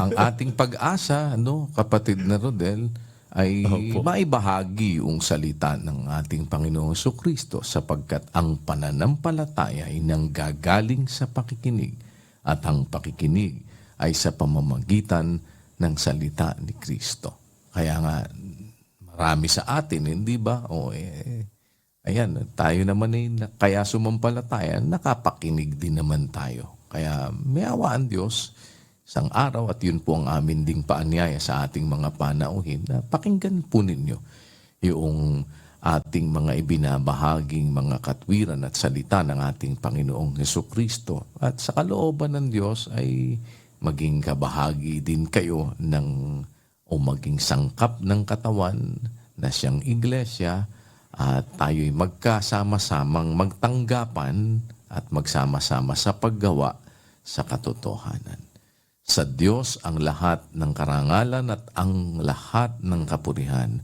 ang ating pag-asa, kapatid na Rodel, ay Opo. maibahagi yung salita ng ating Panginoong Jesucristo sapagkat ang pananampalataya ay nanggagaling sa pakikinig at ang pakikinig ay sa pamamagitan ng salita ni Kristo. Kaya nga, marami sa atin, hindi ba? Ayan, tayo naman kaya sumampalataya, nakapakinig din naman tayo. Kaya may awaan Diyos, isang araw at yun po ang amin ding paanyaya sa ating mga panauhin na pakinggan po ninyo yung ating mga ibinabahaging mga katwiran at salita ng ating Panginoong Jesucristo. At sa kalooban ng Diyos ay maging kabahagi din kayo o maging sangkap ng katawan na siyang iglesia at tayo'y magkasama-samang magtanggapan at magsama-sama sa paggawa sa katotohanan. Sa Diyos ang lahat ng karangalan at ang lahat ng kapurihan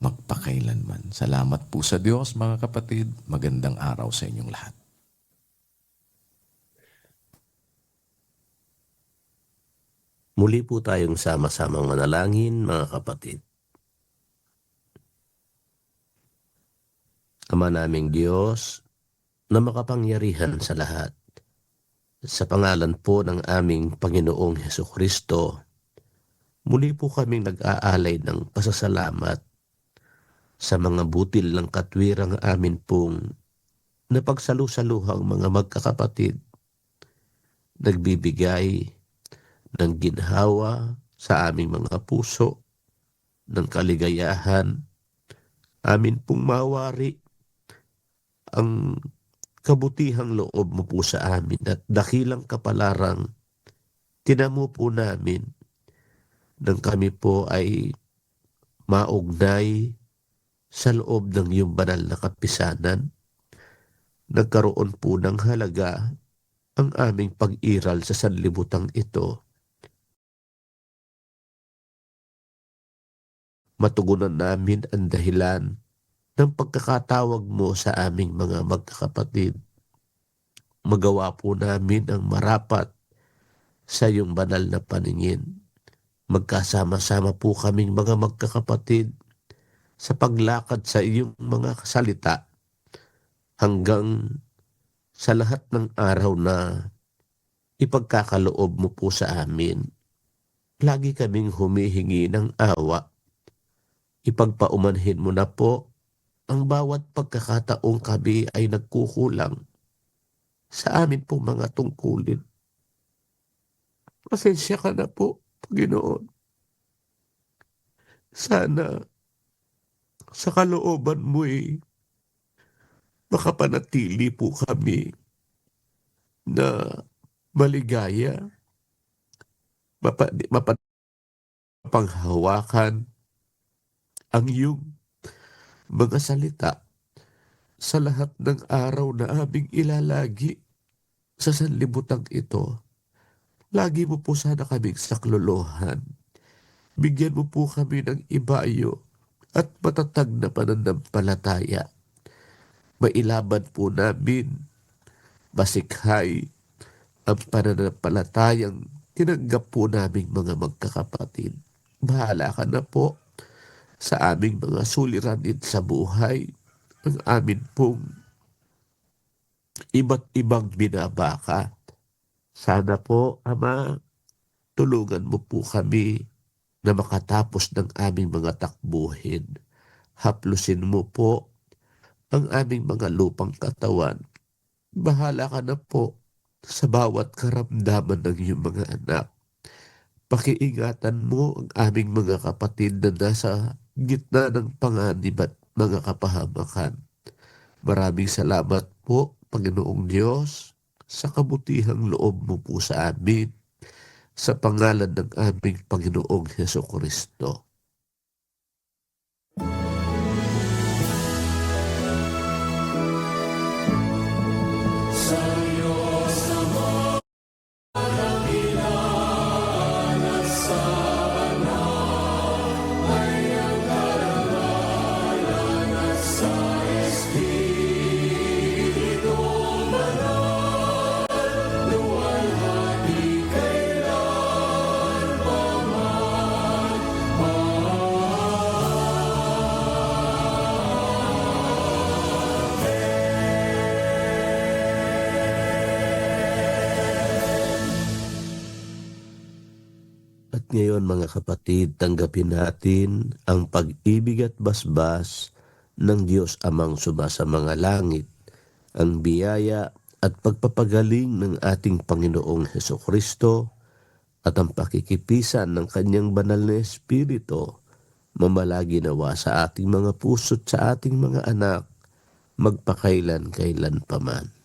magpakailanman. Salamat po sa Diyos mga kapatid. Magandang araw sa inyong lahat. Muli po tayong sama-samang manalangin, mga kapatid. Ama naming Diyos, na makapangyarihan sa lahat, sa pangalan po ng aming Panginoong Hesukristo, muli po kaming nag-aalay ng pasasalamat sa mga butil ng katwirang amin pong napagsalu-saluhang mga magkakapatid, nagbibigay ng ginhawa sa aming mga puso, ng kaligayahan, amin pong mawari ang kabutihang loob mo po sa amin at dakilang kapalarang tinamo po namin nang kami po ay maugnay sa loob ng iyong banal na kapisanan. Nagkaroon po ng halaga ang aming pag-iral sa sanlibutang ito. Matugunan namin ang dahilan ng pagkakatawag mo sa aming mga magkakapatid. Magawa po namin ang marapat sa iyong banal na paningin. Magkasama-sama po kaming mga magkakapatid sa paglakad sa iyong mga salita hanggang sa lahat ng araw na ipagkakaloob mo po sa amin. Lagi kaming humihingi ng awa. Ipagpaumanhin mo na po ang bawat pagkakataong kami ay nagkukulang sa amin pong mga tungkulin. Pasensya ka na po, Panginoon. Sana sa kalooban mo'y makapanatili po kami na maligaya, mapanghawakan ang iyong mga salita sa lahat ng araw na aming ilalagi sa sanlibutang ito. Lagi mo po sana kaming saklolohan. Bigyan mo po kami ng ibayo at matatag na pananampalataya. Mailaban po namin, masikhay ang pananampalatayang tinanggap po naming mga magkakapatid. Bahala ka na po sa aming mga suliranin sa buhay, ang amin pong iba't ibang binabakat. Sana po, Ama, tulungan mo po kami na makatapos ng aming mga takbuhin. Haplusin mo po ang aming mga lupang katawan. Bahala ka na po sa bawat karamdaman ng iyong mga anak. Pakiingatan mo ang aming mga kapatid na nasa gitna ng panganib at mga kapahamakan. Maraming salamat po, Panginoong Diyos, sa kabutihang loob mo po sa amin, sa pangalan ng aming Panginoong Hesukristo. At ngayon mga kapatid, tanggapin natin ang pag-ibig at basbas ng Diyos Amang suma sa mga langit, ang biyaya at pagpapagaling ng ating Panginoong Hesukristo at ang pakikipisan ng Kanyang banal na Espiritu, mamalagi nawa sa ating mga puso't sa ating mga anak, magpakailan-kailan paman.